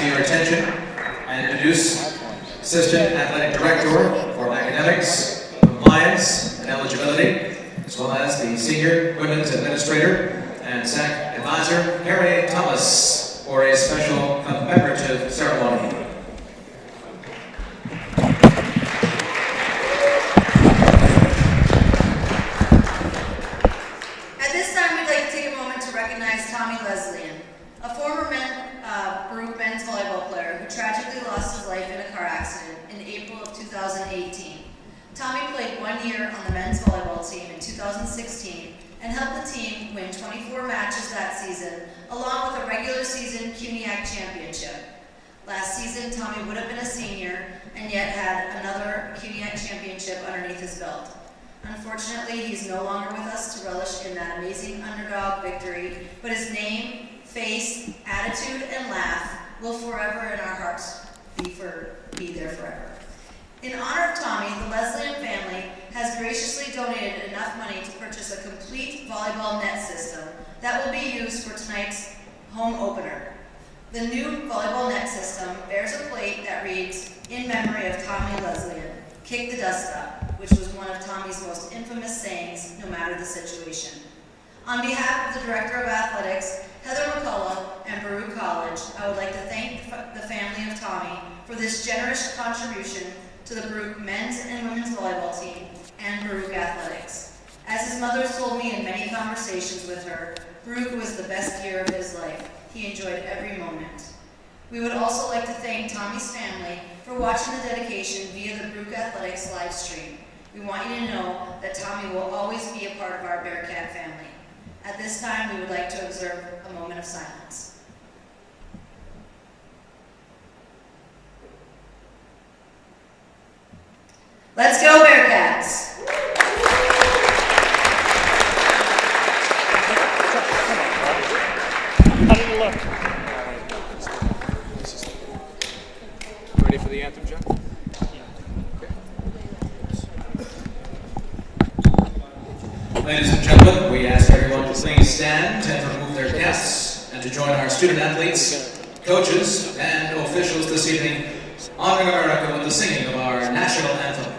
for your attention and introduce Assistant Athletic Director for Academics, Compliance, and Eligibility, as well as the Senior Women's Administrator and SAC Advisor, Harry Thomas, for a special commemorative ceremony. At this time, we'd like to take a moment to recognize Tommy Leslein, a former Baruch men's volleyball player who tragically lost his life in a car accident in April of 2018. Tommy played 1 year on the men's volleyball team in 2016 and helped the team win 24 matches that season, along with a regular season CUNYAC championship. Last season, Tommy would have been a senior and yet had another CUNYAC championship underneath his belt. Unfortunately, he's no longer with us to relish in that amazing underdog victory, but his name, face, attitude, and laugh will forever in our hearts be there forever. In honor of Tommy, the Leslein family has graciously donated enough money to purchase a complete volleyball net system that will be used for tonight's home opener. The new volleyball net system bears a plate that reads, "In memory of Tommy Leslein, kick the dust up," which was one of Tommy's most infamous sayings, no matter the situation. On behalf of the Director of Athletics, Heather McCullough, and Baruch College, I would like to thank the family of Tommy for this generous contribution to the Baruch men's and women's volleyball team and Baruch Athletics. As his mother told me in many conversations with her, Baruch was the best year of his life. He enjoyed every moment. We would also like to thank Tommy's family for watching the dedication via the Baruch Athletics live stream. We want you to know that Tommy will always be a part of our Bearcat family. At this time, we would like to observe a moment of silence. Let's go, Bearcats! How did it look? Ready for the anthem, John? Ladies and gentlemen, we ask everyone to please stand and remove their caps and to join our student athletes, coaches, and officials this evening honoring America with the singing of our national anthem.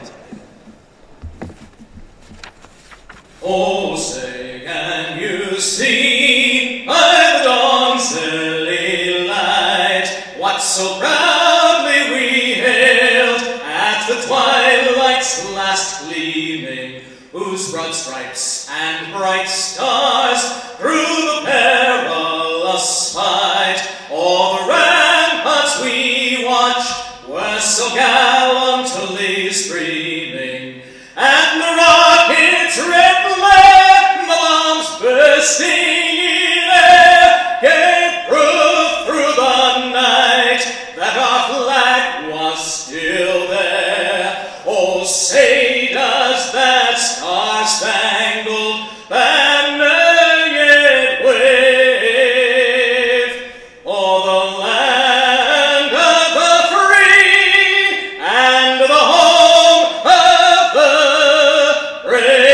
Oh, say, can you see by the dawn's early light what so proudly we hailed at the twilight's last gleaming, whose broad stripes and bright stars through the perilous fight o'er the ramparts we watched were so gallantly streaming, and the rocket's red glare, the bombs bursting in air, gave proof through the night that our flag was still there. Oh, say does that star-spangled banner yet wave o'er the land of the free and the home of the brave?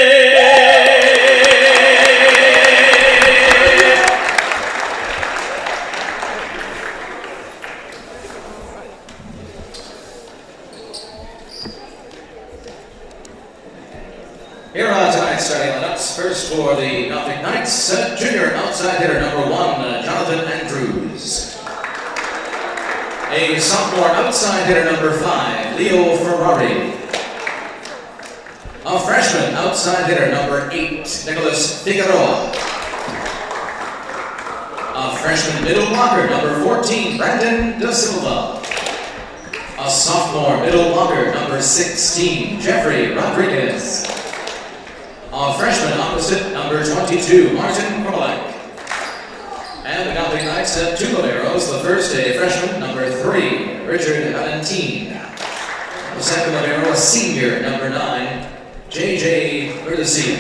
Here are tonight's starting lineups. First for the Gothic Knights, junior outside hitter number 1, Jonathan Andrews. A sophomore outside hitter number 5, Leo Ferrari. A freshman outside hitter number 8, Nicholas Figueroa. A freshman middle blocker number 14, Brandon Da Silva. A sophomore middle blocker number 16, Jeffrey Rodriguez. A freshman opposite number 22, Martin Korolak. And the Gothic Knights have 2 liberos. The first, a freshman, number 3, Richard Valentine. The second libero, a senior, number 9, J.J. Verdesia.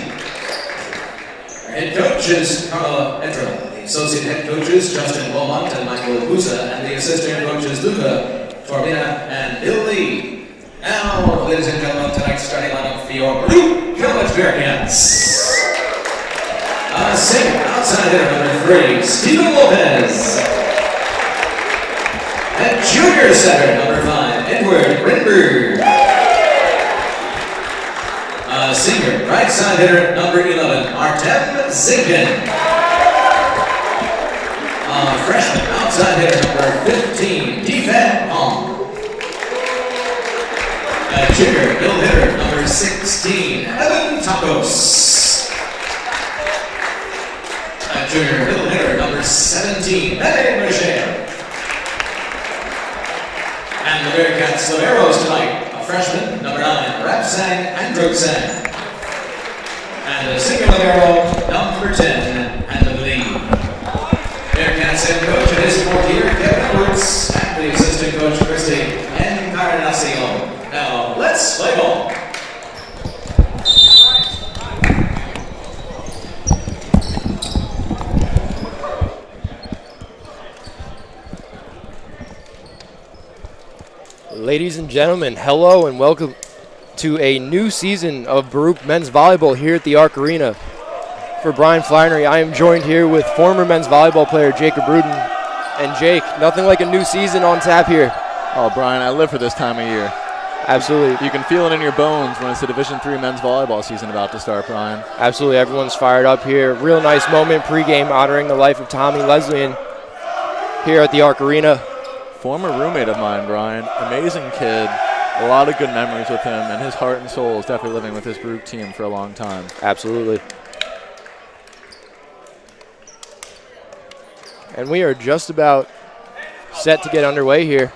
Our head coach is Carla Etra. The associate head coaches, Justin Beaumont and Michael Pusa. And the assistant coaches, Luca Torbina and Bill Lee. Now, ladies and gentlemen, tonight's starting lineup for your Baruch College Bearcats. Singer, outside hitter number 3, Steven Lopez. And junior setter, number 5, Edward Grinberg. Senior right side hitter, number 11, Artem Zinkin. Freshman outside hitter, number 15, Defan Hong. Junior middle hitter, number 16, Evan Takos. Junior middle hitter, number 17, Mede Michelle. And the Bearcats liberos tonight, a freshman, number 9, Rapsang Androksang. And a senior libero, number 10, Anthony. Bearcats head coach and his support here, Kevin Edwards, and the assistant coach, Christy Encarnacion. Now, let's play ball. Ladies and gentlemen, hello and welcome to a new season of Baruch Men's Volleyball here at the Arc Arena. For Brian Flannery, I am joined here with former men's volleyball player Jacob Rudin. And Jake, nothing like a new season on tap here. Oh, Brian, I live for this time of year. Absolutely. You can feel it in your bones when it's the Division III men's volleyball season about to start, Brian. Absolutely, everyone's fired up here. Real nice moment pregame honoring the life of Tommy Leslein here at the Arc Arena. Former roommate of mine, Brian. Amazing kid. A lot of good memories with him, and his heart and soul is definitely living with his Baruch team for a long time. Absolutely. And we are just about set to get underway here.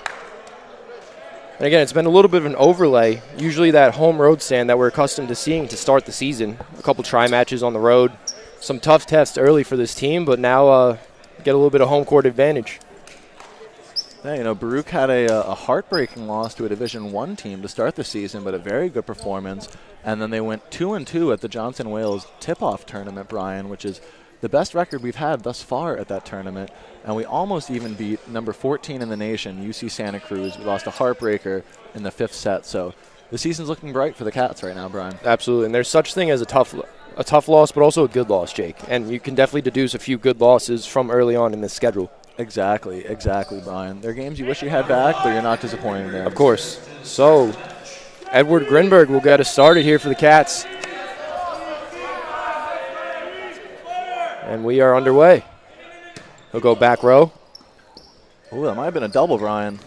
And again, it's been a little bit of an overlay. Usually that home road stand that we're accustomed to seeing to start the season. A couple try matches on the road. Some tough tests early for this team, but now get a little bit of home court advantage. Yeah, you know, Baruch had a heartbreaking loss to a Division I team to start the season, but a very good performance. And then they went 2-2 at the Johnson Wales tip-off tournament, Brian, which is the best record we've had thus far at that tournament. And we almost even beat number 14 in the nation, UC Santa Cruz. We lost a heartbreaker in the 5th set. So the season's looking bright for the Cats right now, Brian. Absolutely. And there's such thing as a tough loss, but also a good loss, Jake. And you can definitely deduce a few good losses from early on in this schedule. Exactly, Brian. They're games you wish you had back, but you're not disappointed in. Of course. So, Edward Grinberg will get us started here for the Cats. And we are underway. He'll go back row. Ooh, that might have been a double, Brian.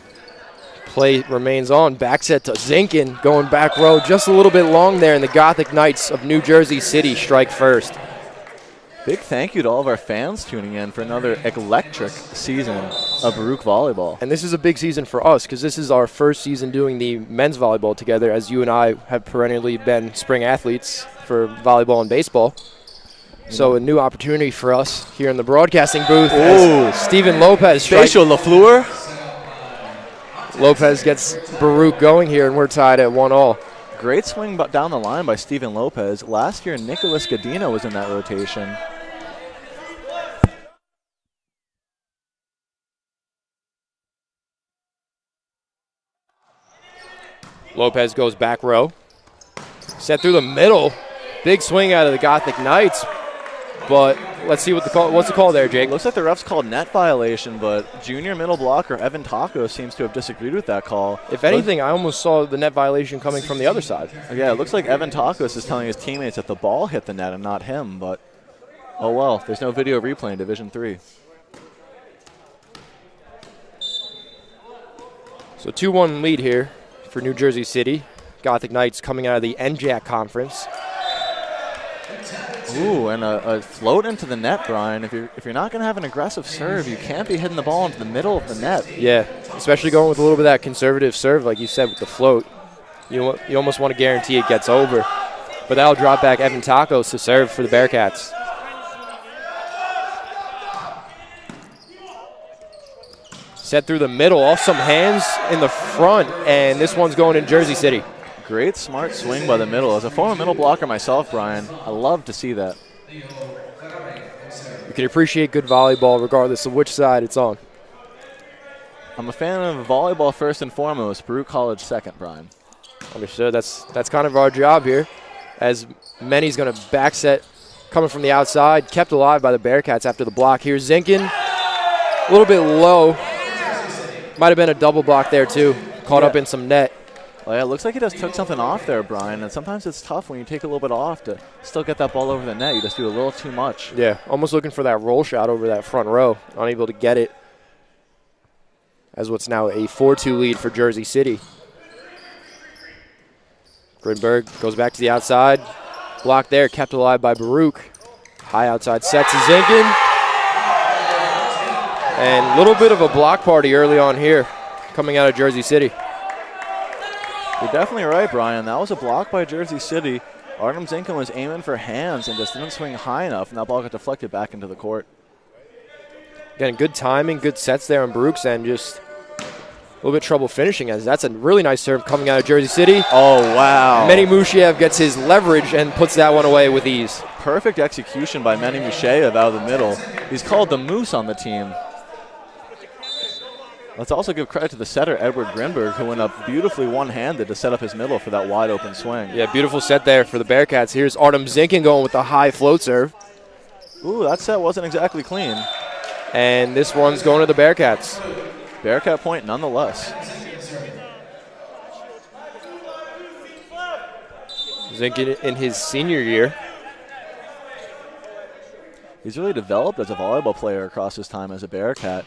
Play remains on. Back set to Zinkin, going back row. Just a little bit long there, and the Gothic Knights of New Jersey City strike first. Big thank you to all of our fans tuning in for another electric season of Baruch volleyball. And this is a big season for us because this is our first season doing the men's volleyball together, as you and I have perennially been spring athletes for volleyball and baseball. So a new opportunity for us here in the broadcasting booth. Oh, Steven Lopez. Facial LaFleur. Lopez gets Baruch going here, and we're tied at 1-1. Great swing down the line by Steven Lopez. Last year, Nicholas Godino was in that rotation. Lopez goes back row. Set through the middle. Big swing out of the Gothic Knights. But let's see what the call. What's the call there, Jake? Looks like the ref's called net violation, but junior middle blocker Evan Taco seems to have disagreed with that call. If anything, I almost saw the net violation coming from the other side. Yeah, it looks like Evan Tacos is telling his teammates that the ball hit the net and not him, but oh well, there's no video replay in Division III. So 2-1 lead here for New Jersey City. Gothic Knights coming out of the NJAC conference. Ooh, and a float into the net, Brian. If you're not going to have an aggressive serve, you can't be hitting the ball into the middle of the net. Yeah, especially going with a little bit of that conservative serve, like you said, with the float. You almost want to guarantee it gets over. But that'll drop back Evan Tacos to serve for the Bearcats. Set through the middle, off some hands in the front, and this one's going in Jersey City. Great smart swing by the middle. As a former middle blocker myself, Brian, I love to see that. You can appreciate good volleyball regardless of which side it's on. I'm a fan of volleyball first and foremost, Baruch College second, Brian. Understood. That's kind of our job here, as Many's going to back set coming from the outside, kept alive by the Bearcats after the block. Here's Zinkin, a little bit low. Might have been a double block there, too. Caught up in some net. Well, yeah, it looks like he just took something off there, Brian, and sometimes it's tough when you take a little bit off to still get that ball over the net. You just do a little too much. Yeah, almost looking for that roll shot over that front row. Unable to get it. As what's now a 4-2 lead for Jersey City. Grinberg goes back to the outside. Block there, kept alive by Baruch. High outside set to Zinkin. And a little bit of a block party early on here coming out of Jersey City. You're definitely right, Brian. That was a block by Jersey City. Artem Zinkin was aiming for hands and just didn't swing high enough, and that ball got deflected back into the court. Again, good timing, good sets there on Baruch's end. Just a little bit trouble finishing, as that's a really nice serve coming out of Jersey City. Oh, wow. Manny Mushiev gets his leverage and puts that one away with ease. Perfect execution by Manny Mushiev out of the middle. He's called the Moose on the team. Let's also give credit to the setter, Edward Grinberg, who went up beautifully one-handed to set up his middle for that wide-open swing. Yeah, beautiful set there for the Bearcats. Here's Artem Zinkin going with the high float serve. Ooh, that set wasn't exactly clean. And this one's going to the Bearcats. Bearcat point nonetheless. Zinkin in his senior year. He's really developed as a volleyball player across his time as a Bearcat.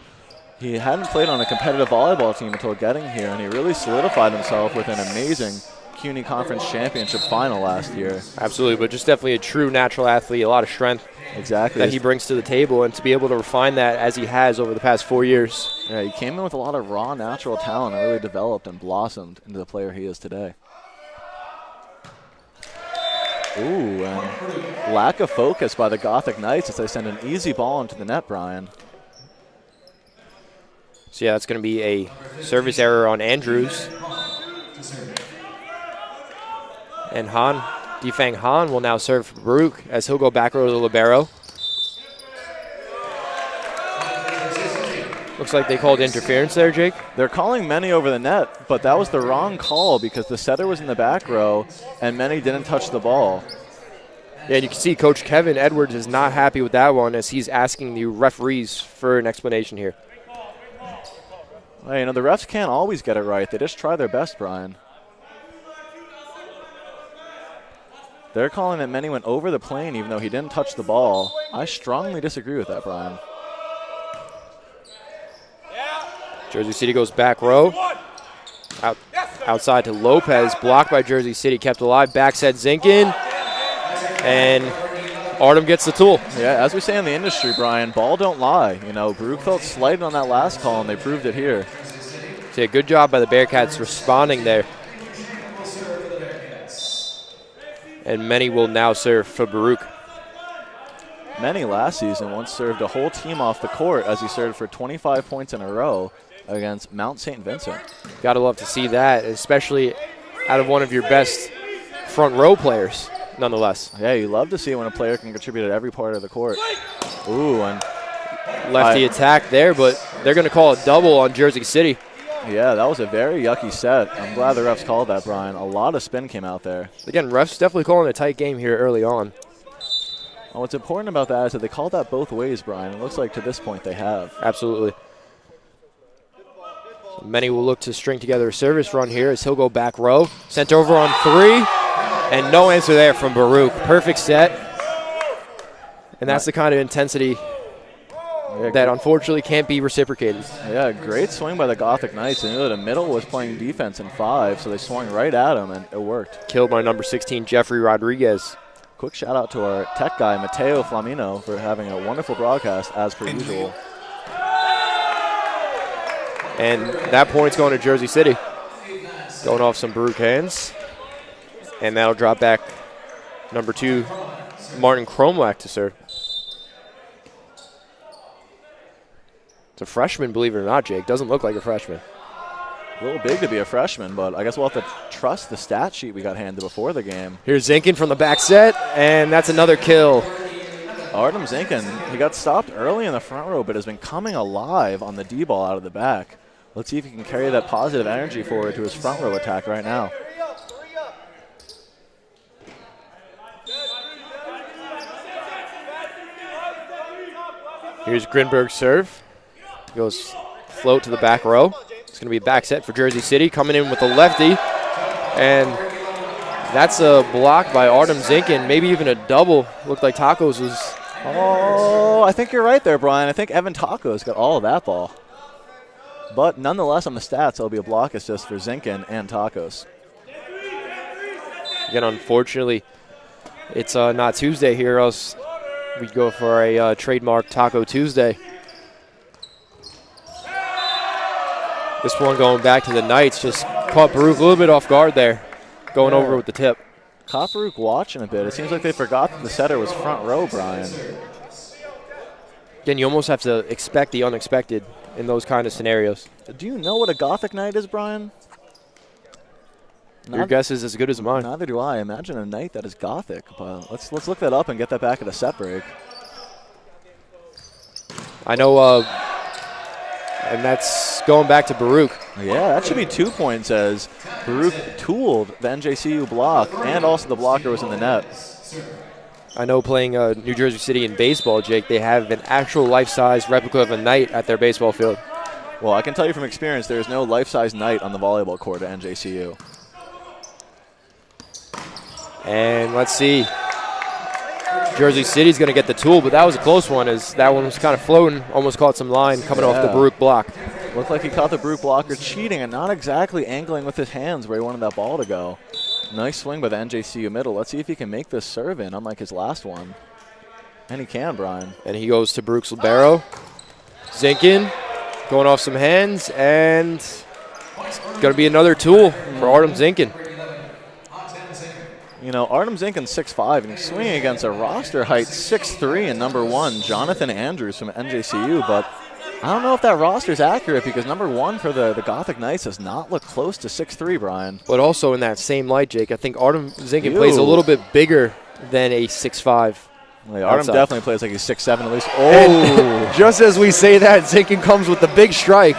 He hadn't played on a competitive volleyball team until getting here, and he really solidified himself with an amazing CUNY Conference Championship final last year. Absolutely, but just definitely a true natural athlete, a lot of strength exactly that he brings to the table, and to be able to refine that as he has over the past 4 years. Yeah, he came in with a lot of raw natural talent and really developed and blossomed into the player he is today. Ooh, and lack of focus by the Gothic Knights as they send an easy ball into the net, Brian. So yeah, that's going to be a service error on Andrews. And Defang Han will now serve for Baruch as he'll go back row to the libero. Looks like they called interference there, Jake. They're calling Manny over the net, but that was the wrong call because the setter was in the back row and Manny didn't touch the ball. Yeah, and you can see Coach Kevin Edwards is not happy with that one as he's asking the referees for an explanation here. Well, you know, the refs can't always get it right. They just try their best, Brian. They're calling that Manny went over the plane even though he didn't touch the ball. I strongly disagree with that, Brian. Jersey City goes back row. Outside to Lopez. Blocked by Jersey City. Kept alive. Backset Zinkin. And Artem gets the tool. Yeah, as we say in the industry, Brian, ball don't lie. You know, Baruch felt slighted on that last call, and they proved it here. So yeah, good job by the Bearcats responding there. And Manny will now serve for Baruch. Manny last season once served a whole team off the court as he served for 25 points in a row against Mount St. Vincent. Gotta love to see that, especially out of one of your best front row players, nonetheless. Yeah, you love to see when a player can contribute at every part of the court. Ooh, and lefty attack there, but they're going to call a double on Jersey City. Yeah, that was a very yucky set. I'm glad the refs called that, Brian. A lot of spin came out there. Again, refs definitely calling a tight game here early on. And what's important about that is that they called that both ways, Brian. It looks like to this point they have. Absolutely. So Manny will look to string together a service run here as he'll go back row. Sent over on three, and no answer there from Baruch. Perfect set. And that's the kind of intensity that unfortunately can't be reciprocated. Yeah, great swing by the Gothic Knights. They knew that the middle was playing defense in 5, so they swung right at him, and it worked. Killed by number 16, Jeffrey Rodriguez. Quick shout out to our tech guy, Mateo Flamino, for having a wonderful broadcast as per usual. And that point's going to Jersey City. Going off some Baruch hands. And that'll drop back number 2, Martin Kromlach to serve. It's a freshman, believe it or not, Jake. Doesn't look like a freshman. A little big to be a freshman, but I guess we'll have to trust the stat sheet we got handed before the game. Here's Zinkin from the back set, and that's another kill. Artem Zinkin, he got stopped early in the front row, but has been coming alive on the D ball out of the back. Let's see if he can carry that positive energy forward to his front row attack right now. Here's Grinberg's serve. Goes float to the back row. going to be a back set for Jersey City, coming in with a lefty. And that's a block by Artem Zinkin, maybe even a double. Looked like Tacos was... Oh, I think you're right there, Brian. I think Evan Tacos got all of that ball. But nonetheless, on the stats, it'll be a block assist for Zinkin and Tacos. Again, unfortunately, it's not Tuesday here, else we'd go for a trademark Taco Tuesday. This one going back to the Knights just caught Baruch a little bit off guard there, going over with the tip. Caught Baruch watching a bit. It seems like they forgot that the setter was front row, Brian. Again, you almost have to expect the unexpected in those kind of scenarios. Do you know what a Gothic Knight is, Brian? Your guess is as good as mine. Neither do I. Imagine a Knight that is Gothic. But let's look that up and get that back at a set break. I know, and that's going back to Baruch. Yeah, that should be 2 points as Baruch tooled the NJCU block, and also the blocker was in the net. I know playing New Jersey City in baseball, Jake, they have an actual life-size replica of a Knight at their baseball field. Well, I can tell you from experience, there is no life-size Knight on the volleyball court at NJCU. And let's see. Jersey City's going to get the tool, but that was a close one as that one was kind of floating, almost caught some line coming off the Baruch block. Looked like he caught the Baruch blocker cheating and not exactly angling with his hands where he wanted that ball to go. Nice swing by the NJCU middle. Let's see if he can make this serve in, unlike his last one. And he can, Brian. And he goes to Baruch's libero. Zinkin going off some hands, and it's going to be another tool for Artem Zinkin. You know, Artem Zinkin's 6'5", and he's swinging against a roster height 6'3" and number 1, Jonathan Andrews from NJCU, but I don't know if that roster is accurate because number 1 for the Gothic Knights does not look close to 6'3", Brian. But also in that same light, Jake, I think Artem Zinkin plays a little bit bigger than a 6'5". Well, Artem definitely plays like he's 6'7" at least. Oh! And just as we say that, Zinkin comes with the big strike,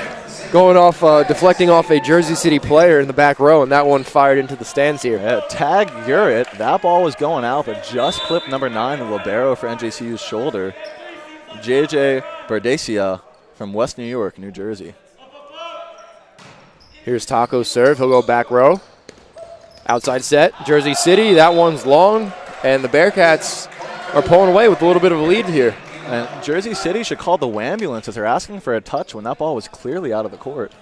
going off, deflecting off a Jersey City player in the back row, and that one fired into the stands here. Yeah, tag Urit. That ball was going out, but just clipped number 9, the libero for NJCU's shoulder. JJ Berdesia from West New York, New Jersey. Here's Taco's serve. He'll go back row. Outside set, Jersey City. That one's long, and the Bearcats are pulling away with a little bit of a lead here. And Jersey City should call the Wambulance as they're asking for a touch when that ball was clearly out of the court.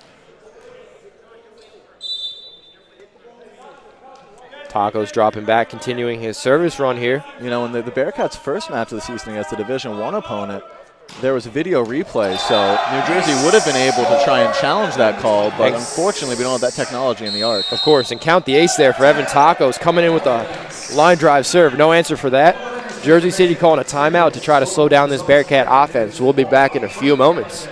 Taco's dropping back, continuing his service run here. You know, in the Bearcats' first match of the season against the Division I opponent, there was a video replay, so New Jersey would have been able to try and challenge that call, but unfortunately we don't have that technology in the arc. Of course, and count the ace there for Evan Tacos coming in with a line drive serve. No answer for that. Jersey City calling a timeout to try to slow down this Bearcat offense. We'll be back in a few moments.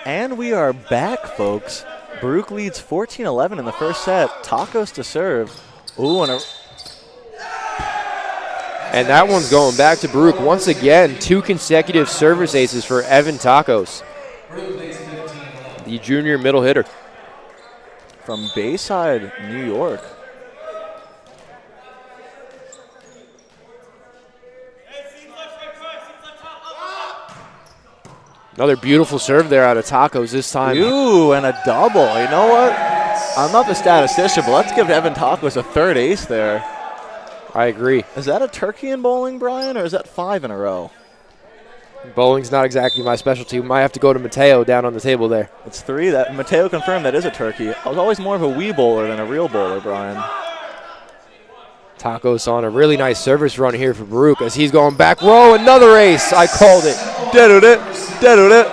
And we are back, folks. Baruch leads 14-11 in the first set. Tacos to serve. Ooh, and that one's going back to Baruch. Once again, 2 consecutive service aces for Evan Tacos, the junior middle hitter. From Bayside, New York. Another beautiful serve there out of Tacos this time. Ooh, and a double. You know what? I'm not the statistician, but let's give Evan Tacos a third ace there. I agree. Is that a turkey in bowling, Brian, or is that 5 in a row? Bowling's not exactly my specialty. We might have to go to Mateo down on the table there. It's 3. That Mateo confirmed that is a turkey. I was always more of a wee bowler than a real bowler, Brian. Tacos on a really nice service run here for Baruch as he's going back row. Another ace. I called it. Deaded it. Deaded it.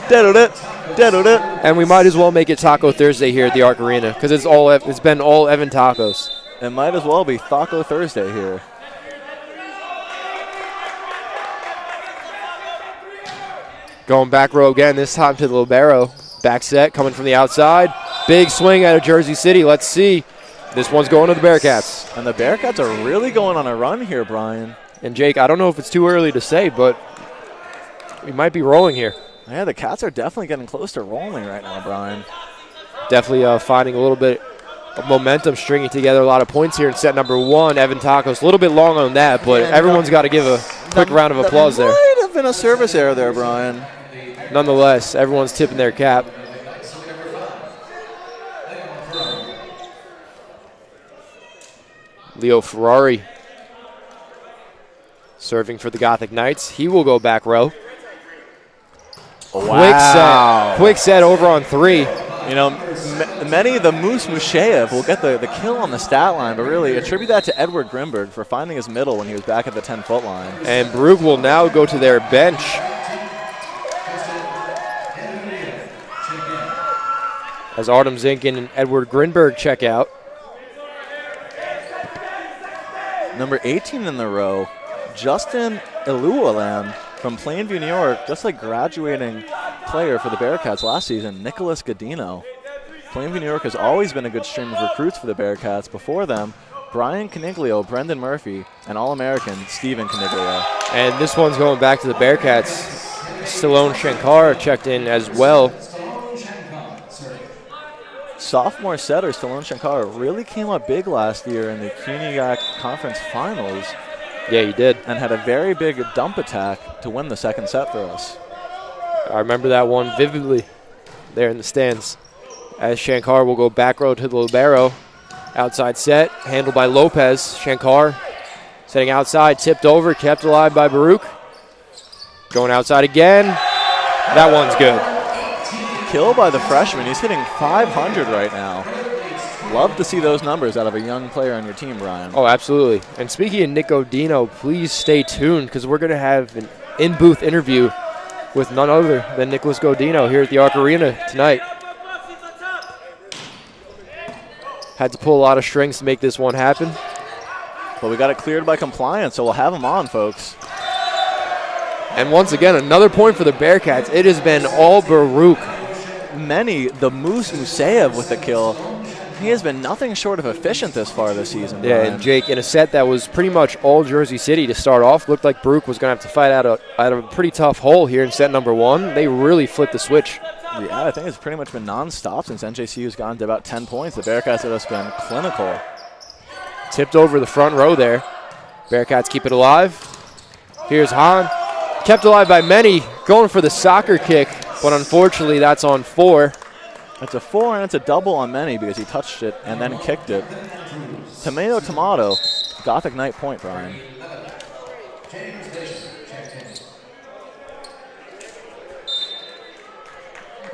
Deaded it. Deaded it. And we might as well make it Taco Thursday here at the Arc Arena because it's been all Evan Tacos. It might as well be Taco Thursday here. Going back row again, this time to the libero. Back set coming from the outside. Big swing out of Jersey City. Let's see. This one's going to the Bearcats. And the Bearcats are really going on a run here, Brian. And Jake, I don't know if it's too early to say, but we might be rolling here. Yeah, the Cats are definitely getting close to rolling right now, Brian. Definitely finding a little bit of momentum, stringing together a lot of points here in set number 1. Evan Tacos, a little bit long on that, but everyone's got to give a quick round of applause there. Might have been a service error there, Brian. Nonetheless, everyone's tipping their cap. Leo Ferrari serving for the Gothic Knights. He will go back row. Wow. Quick set over on 3. You know, many the Moose Musheyev will get the kill on the stat line, but really attribute that to Edward Grimberg for finding his middle when he was back at the 10-foot line. And Baruch will now go to their bench. As Artem Zinkin and Edward Grimberg check out. Number 18 in the row, Justin Ilualan from Plainview, New York, just like graduating player for the Bearcats last season, Nicholas Godino. Plainview, New York has always been a good stream of recruits for the Bearcats. Before them, Brian Caniglio, Brendan Murphy, and All-American Stephen Caniglio. And this one's going back to the Bearcats. Stallone Shankar checked in as well. Sophomore setter Stallone Shankar really came up big last year in the CUNYAC Conference Finals. Yeah, he did. And had a very big dump attack to win the second set for us. I remember that one vividly there in the stands. As Shankar will go back row to the libero. Outside set, handled by Lopez. Shankar setting outside, tipped over, kept alive by Baruch. Going outside again. That one's good. Kill by the freshman. He's hitting 500 right now. Love to see those numbers out of a young player on your team, Brian. Oh, absolutely. And speaking of Nick Godino, please stay tuned because we're going to have an in-booth interview with none other than Nicholas Godino here at the Arc Arena tonight. Had to pull a lot of strings to make this one happen. But we got it cleared by compliance, so we'll have him on, folks. And once again, another point for the Bearcats. It has been all Baruch. The Moose Musayev with the kill. He has been nothing short of efficient this far this season, Yeah, Brian. and Jake, in a set that was pretty much all Jersey City to start off, looked like Baruch was going to have to fight out of a pretty tough hole here in set number 1. They really flipped the switch. Yeah, I think it's pretty much been nonstop since NJCU's gone to about 10 points. The Bearcats have just been clinical. Tipped over the front row there. Bearcats keep it alive. Here's Hahn. Kept alive by many, going for the soccer kick, but unfortunately that's on 4. It's a 4 and it's a double on many because he touched it and then kicked it. Tomato, Gothic Knight point, Brian.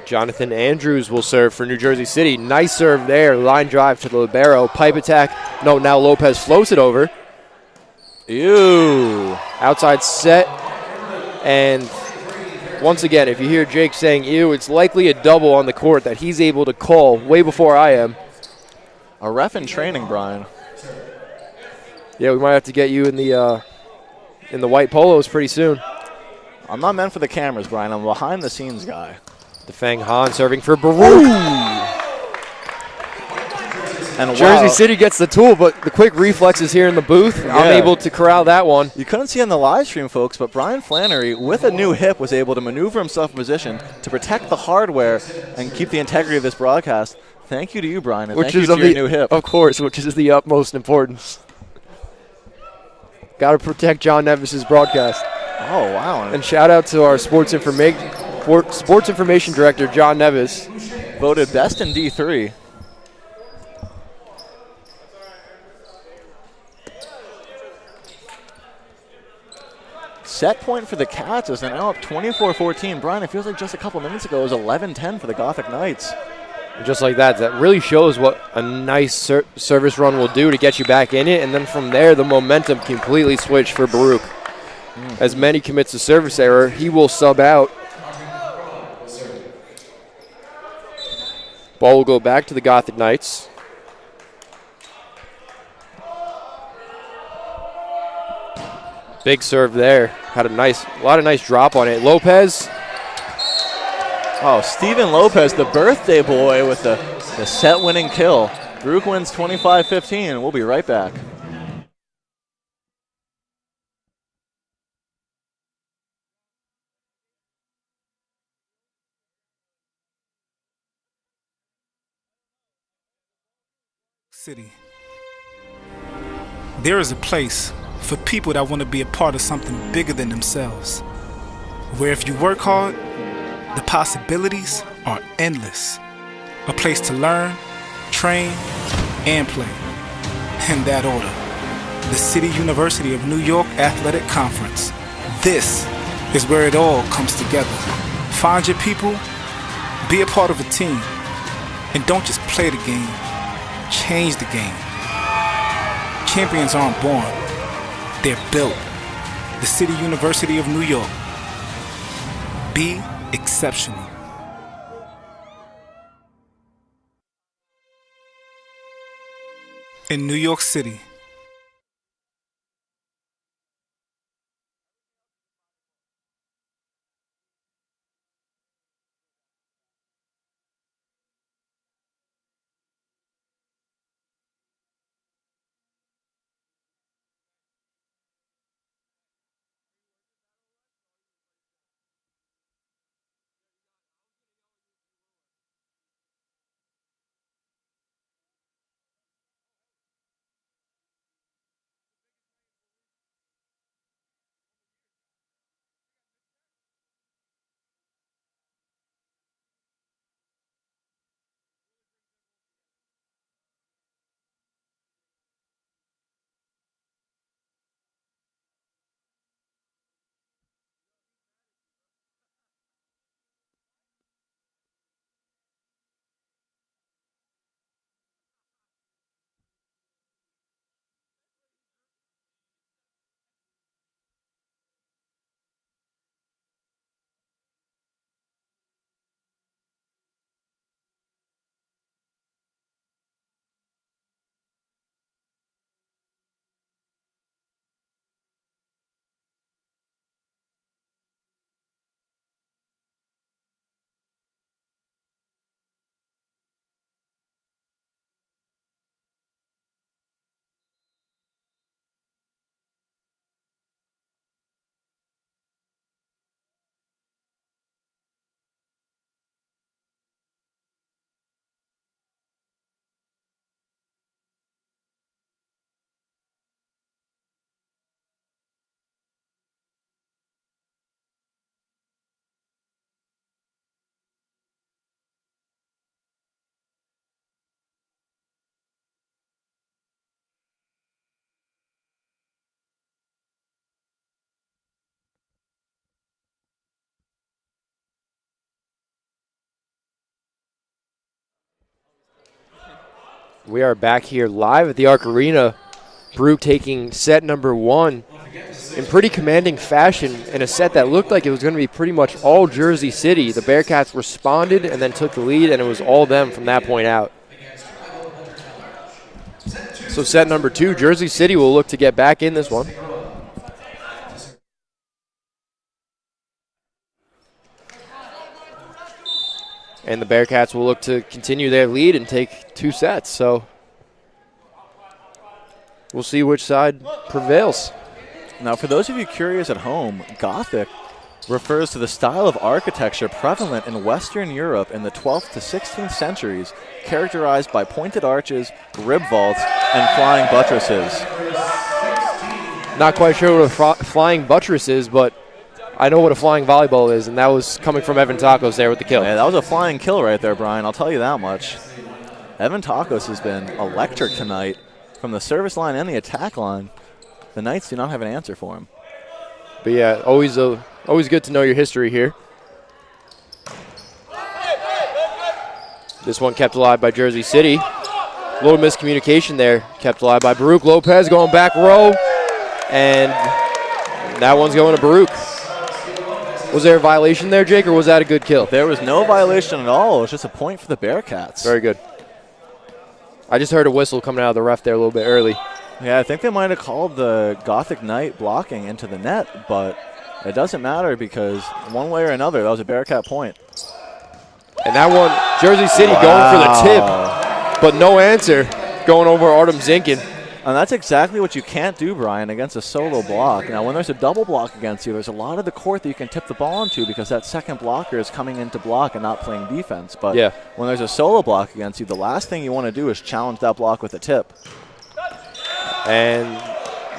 Jonathan Andrews will serve for New Jersey City. Nice serve there. Line drive to the libero. Pipe attack. No, now Lopez floats it over. Ew. Outside set. And once again, if you hear Jake saying ew, it's likely a double on the court that he's able to call way before I am. A ref in training, Brian. Yeah, we might have to get you in the white polos pretty soon. I'm not meant for the cameras, Brian. I'm a behind-the-scenes guy. Defeng Han serving for Baruch. And Jersey City gets the tool, but the quick reflexes here in the booth, Yeah. unable to corral that one. You couldn't see on the live stream, folks, but Brian Flannery, with a new hip, was able to maneuver himself in position to protect the hardware and keep the integrity of this broadcast. Thank you to you, Brian, and thank you to your new hip. Of course, which is the utmost importance. Got to protect John Nevis's broadcast. Oh, wow. And shout out to our sports information director, John Nevis. Voted best in D3. Set point for the Cats as they're now up 24-14. Brian, it feels like just a couple minutes ago it was 11-10 for the Gothic Knights. Just like that. That really shows what a nice service run will do to get you back in it. And then from there, the momentum completely switched for Baruch. As Manny commits a service error, he will sub out. Ball will go back to the Gothic Knights. Big serve there. Had a lot of nice drop on it. Lopez. Oh, Steven Lopez, the birthday boy, with the set-winning kill. Baruch wins 25-15. We'll be right back. City. There is a place for people that want to be a part of something bigger than themselves, where if you work hard, the possibilities are endless. A place to learn, train, and play. In that order, the City University of New York Athletic Conference. This is where it all comes together. Find your people, be a part of a team, and don't just play the game, change the game. Champions aren't born, they're built. The City University of New York. Be exceptional. In New York City, we are back here live at the Arc Arena. Baruch taking set number one in pretty commanding fashion in a set that looked like it was going to be pretty much all Jersey City. The Bearcats responded and then took the lead, and it was all them from that point out. So set number two, Jersey City will look to get back in this one. And the Bearcats will look to continue their lead and take two sets. So we'll see which side prevails. Now, for those of you curious at home, Gothic refers to the style of architecture prevalent in Western Europe in the 12th to 16th centuries, characterized by pointed arches, rib vaults, and flying buttresses. Not quite sure what a flying buttress is, but I know what a flying volleyball is, and that was coming from Evan Tacos there with the kill. Yeah, that was a flying kill right there, Brian. I'll tell you that much. Evan Tacos has been electric tonight from the service line and the attack line. The Knights do not have an answer for him. But yeah, always good to know your history here. This one kept alive by Jersey City. A little miscommunication there. Kept alive by Baruch. Lopez going back row. And that one's going to Baruch. Was there a violation there, Jake, or was that a good kill? There was no violation at all. It was just a point for the Bearcats. Very good. I just heard a whistle coming out of the ref there a little bit early. Yeah, I think they might have called the Gothic Knight blocking into the net, but it doesn't matter because one way or another, that was a Bearcat point. And that one, Jersey City going for the tip, but no answer going over Artem Zinkin. And that's exactly what you can't do, Brian, against a solo block. Now, when there's a double block against you, there's a lot of the court that you can tip the ball into because that second blocker is coming into block and not playing defense. But when there's a solo block against you, the last thing you want to do is challenge that block with a tip. And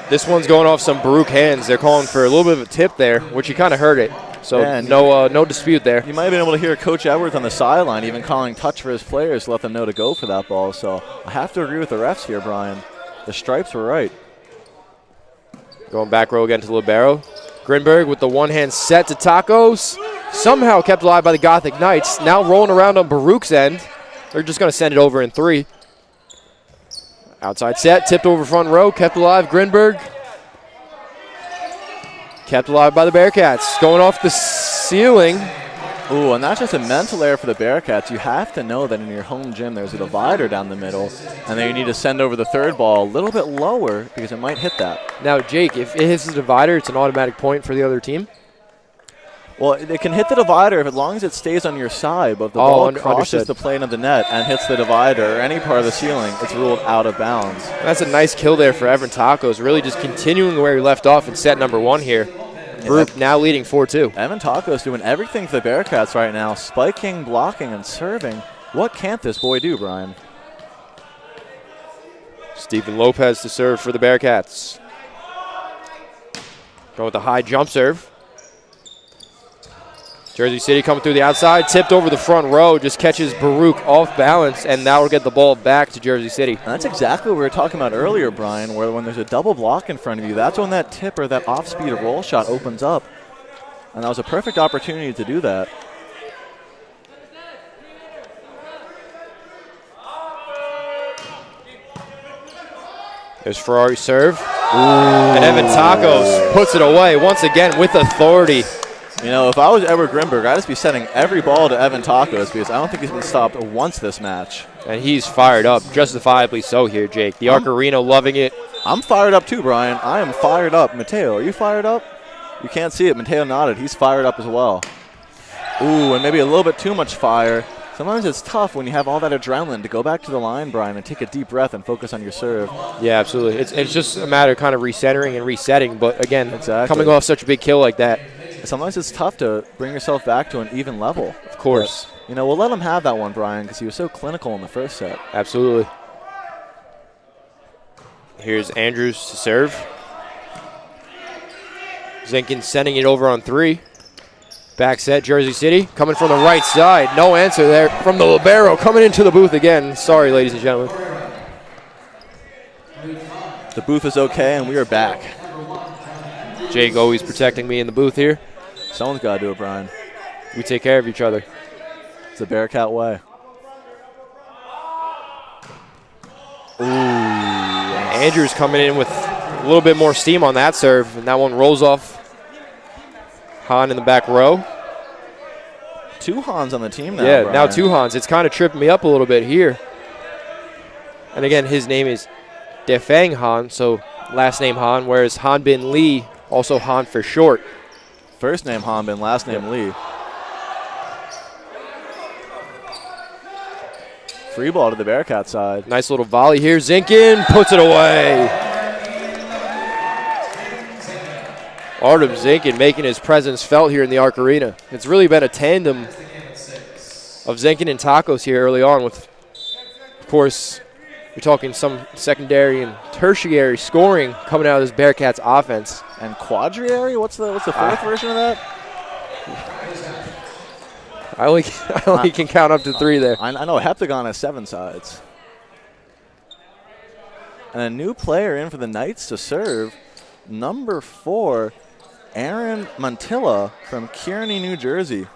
this one's going off some Baruch hands. They're calling for a little bit of a tip there, which you kind of heard it. So no dispute there. You might have been able to hear Coach Edwards on the sideline even calling touch for his players to let them know to go for that ball. So I have to agree with the refs here, Brian. The stripes were right. Going back row again to Libero. Grinberg with the one-hand set to Tacos. Somehow kept alive by the Gothic Knights. Now rolling around on Baruch's end. They're just going to send it over in 3. Outside set, tipped over front row, kept alive. Grinberg. Kept alive by the Bearcats. Going off the ceiling. Ooh, and that's just a mental error for the Bearcats. You have to know that in your home gym there's a divider down the middle, and then you need to send over the third ball a little bit lower because it might hit that. Now, Jake, if it hits the divider, it's an automatic point for the other team? Well, it can hit the divider as long as it stays on your side, but if the ball crosses the plane of the net and hits the divider or any part of the ceiling, it's ruled out of bounds. That's a nice kill there for Evan Tacos, really just continuing where he left off in set number 1 here. Baruch now leading 4-2. Evan Tacos doing everything for the Bearcats right now, spiking, blocking, and serving. What can't this boy do, Brian? Stephen Lopez to serve for the Bearcats. Going with the high jump serve. Jersey City coming through the outside, tipped over the front row, just catches Baruch off balance, and now we'll get the ball back to Jersey City. And that's exactly what we were talking about earlier, Brian, where when there's a double block in front of you, that's when that tip or that off-speed roll shot opens up. And that was a perfect opportunity to do that. There's Ferrari's serve. Ooh. And Evan Tacos puts it away once again with authority. You know, if I was Edward Grinberg, I'd just be sending every ball to Evan Tacos because I don't think he's been stopped once this match. And he's fired up, justifiably so here, Jake. The Arc Arena loving it. I'm fired up too, Brian. I am fired up. Mateo, are you fired up? You can't see it. Mateo nodded. He's fired up as well. Ooh, and maybe a little bit too much fire. Sometimes it's tough when you have all that adrenaline to go back to the line, Brian, and take a deep breath and focus on your serve. Yeah, absolutely. It's just a matter of kind of recentering and resetting. But, again, coming off such a big kill like that. Sometimes it's tough to bring yourself back to an even level. Of course. But, you know, we'll let him have that one, Brian, because he was so clinical in the first set. Absolutely. Here's Andrews to serve. Zinkin sending it over on 3. Back set, Jersey City coming from the right side. No answer there from the libero coming into the booth again. Sorry, ladies and gentlemen. The booth is okay, and we are back. Jake always protecting me in the booth here. Someone's got to do it, Brian. We take care of each other. It's the Bearcat way. Ooh. Andrews coming in with a little bit more steam on that serve, and that one rolls off. Han in the back row. 2 Hans on the team now, Yeah, Brian. now 2 Hans. It's kind of tripping me up a little bit here. And again, his name is Defang Han, so last name Han, whereas Han Bin Lee, also Han for short. First name Han Bin, last name Lee. Free ball to the Bearcat side. Nice little volley here. Zinkin puts it away. Artem Zinkin making his presence felt here in the Arc Arena. It's really been a tandem of Zinkin and Tacos here early on with, of course, we're talking some secondary and tertiary scoring coming out of this Bearcats offense. And quadriary? What's the fourth version of that? I only can count up to 3 there. I know Heptagon has 7 sides. And a new player in for the Knights to serve, number 4, Aaron Montilla from Kearney, New Jersey.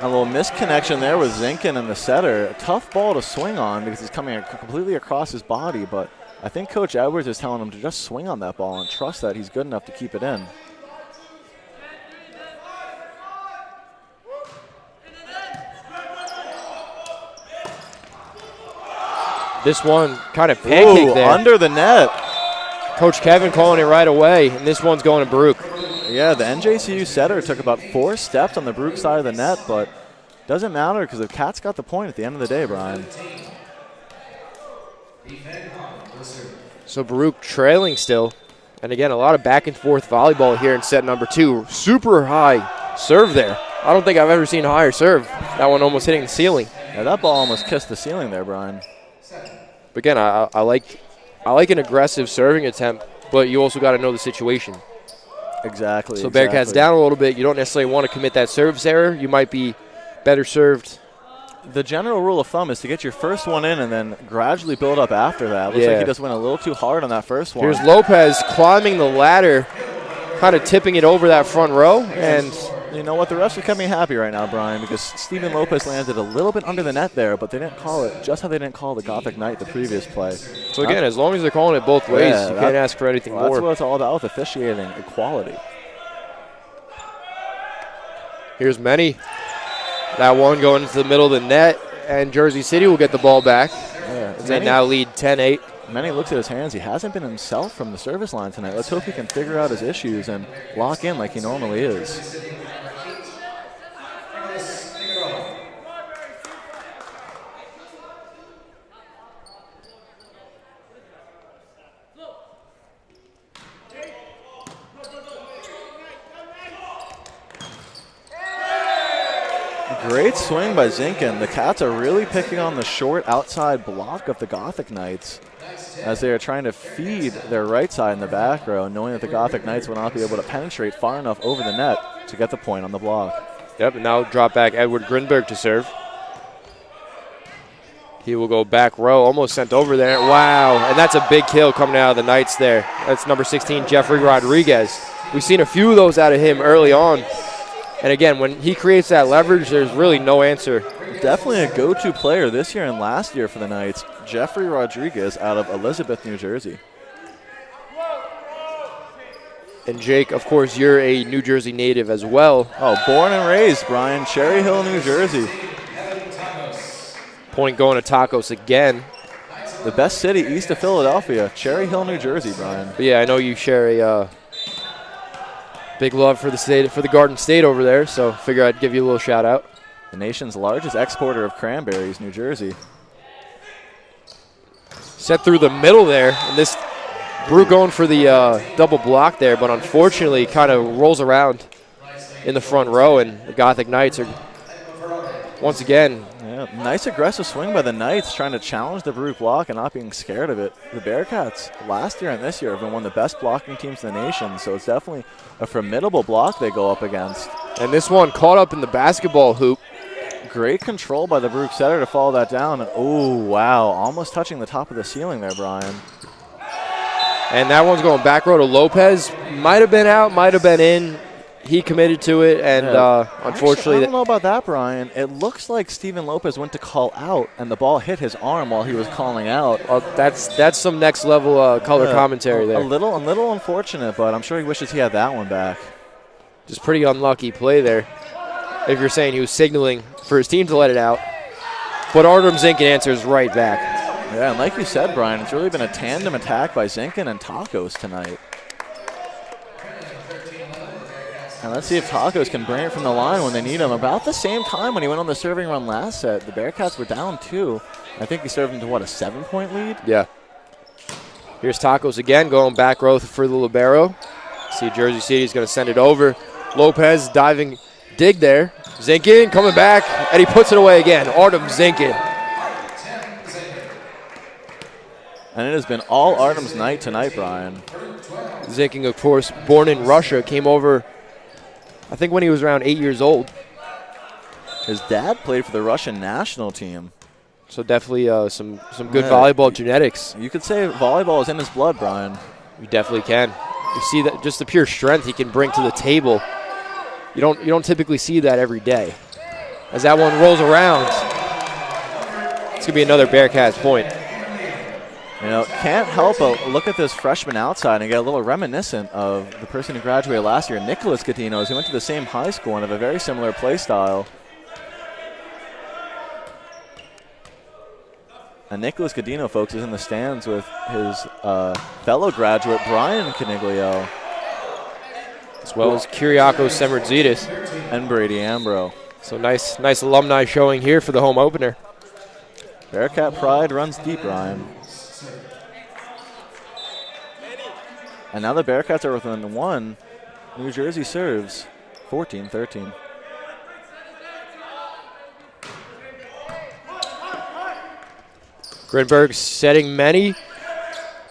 A little misconnection there with Zinkin and the setter. A tough ball to swing on because he's coming completely across his body, but I think Coach Edwards is telling him to just swing on that ball and trust that he's good enough to keep it in. This one kind of pancaked there. Under the net. Coach Kevin calling it right away, and this one's going to Baruch. Yeah, the NJCU setter took about 4 steps on the Baruch side of the net, but doesn't matter because the Cats got the point at the end of the day, Brian. So Baruch trailing still. And again, a lot of back and forth volleyball here in set number 2. Super high serve there. I don't think I've ever seen a higher serve. That one almost hitting the ceiling. Yeah, that ball almost kissed the ceiling there, Brian. But again, I like an aggressive serving attempt, but you also got to know the situation. Exactly. So Bearcats down a little bit. You don't necessarily want to commit that service error. You might be better served. The general rule of thumb is to get your first one in and then gradually build up after that. Looks like he just went a little too hard on that first one. Here's Lopez climbing the ladder, kind of tipping it over that front row. And you know what? The refs are coming happy right now, Brian, because Stephen Lopez landed a little bit under the net there, but they didn't call it just how they didn't call the Gothic Knight the previous play. So again, as long as they're calling it both ways, you can't ask for anything more. That's what it's all about with officiating, equality. Here's Menny. That one going into the middle of the net, and Jersey City will get the ball back. Yeah. They now lead 10-8. Menny looks at his hands. He hasn't been himself from the service line tonight. Let's hope he can figure out his issues and lock in like he normally is. Great swing by Zinkin. The Cats are really picking on the short outside block of the Gothic Knights as they are trying to feed their right side in the back row, knowing that the Gothic Knights will not be able to penetrate far enough over the net to get the point on the block. Yep, and now drop back Edward Grinberg to serve. He will go back row, almost sent over there. Wow, and that's a big kill coming out of the Knights there. That's number 16, Jeffrey Rodriguez. We've seen a few of those out of him early on. And again, when he creates that leverage, there's really no answer. Definitely a go-to player this year and last year for the Knights, Jeffrey Rodriguez out of Elizabeth, New Jersey. And Jake, of course, you're a New Jersey native as well. Oh, born and raised, Brian. Cherry Hill, New Jersey. Point going to Tacos again. The best city east of Philadelphia, Cherry Hill, New Jersey, Brian. But yeah, I know you share a big love for the state, for the Garden State over there, so figure I'd give you a little shout out. The nation's largest exporter of cranberries, New Jersey. Set through the middle there, and this Baruch going for the double block there, but unfortunately kind of rolls around in the front row, and the Gothic Knights are once again. Yeah, nice aggressive swing by the Knights, trying to challenge the Baruch block and not being scared of it. The Bearcats last year and this year have been one of the best blocking teams in the nation, so it's definitely a formidable block they go up against. And this one caught up in the basketball hoop. Great control by the Baruch setter to follow that down. And oh, wow, almost touching the top of the ceiling there, Brian. And that one's going back row to Lopez. Might have been out, might have been in. He committed to it, and unfortunately... Actually, I don't know about that, Brian. It looks like Steven Lopez went to call out, and the ball hit his arm while he was calling out. That's some next-level color commentary there. A little unfortunate, but I'm sure he wishes he had that one back. Just pretty unlucky play there, if you're saying he was signaling for his team to let it out. But Artem Zinkin answers right back. Yeah, and like you said, Brian, it's really been a tandem attack by Zinkin and Tacos tonight. And let's see if Tacos can bring it from the line when they need him. About the same time when he went on the serving run last set, the Bearcats were down 2. I think he served into, what, a 7-point lead? Yeah. Here's Tacos again, going back row for the libero. See, Jersey City's going to send it over. Lopez diving dig there. Zinkin coming back, and he puts it away again. Artem Zinkin. And it has been all Artem's night tonight, Brian. Zinking, of course, born in Russia, came over, I think, when he was around 8 years old. His dad played for the Russian national team. So definitely some good volleyball genetics. You could say volleyball is in his blood, Brian. You definitely can. You see that just the pure strength he can bring to the table. You don't typically see that every day. As that one rolls around, it's gonna be another Bearcats point. You know, can't help but look at this freshman outside and get a little reminiscent of the person who graduated last year, Nicholas Gatinos, who went to the same high school and have a very similar play style. And Nicholas Gadino, folks, is in the stands with his fellow graduate, Brian Caniglio. As well as Kyriakos Semmertzidis. And Brady Ambro. So nice alumni showing here for the home opener. Bearcat pride runs deep, Brian. And now the Bearcats are within one. New Jersey serves 14-13. Grinberg setting many.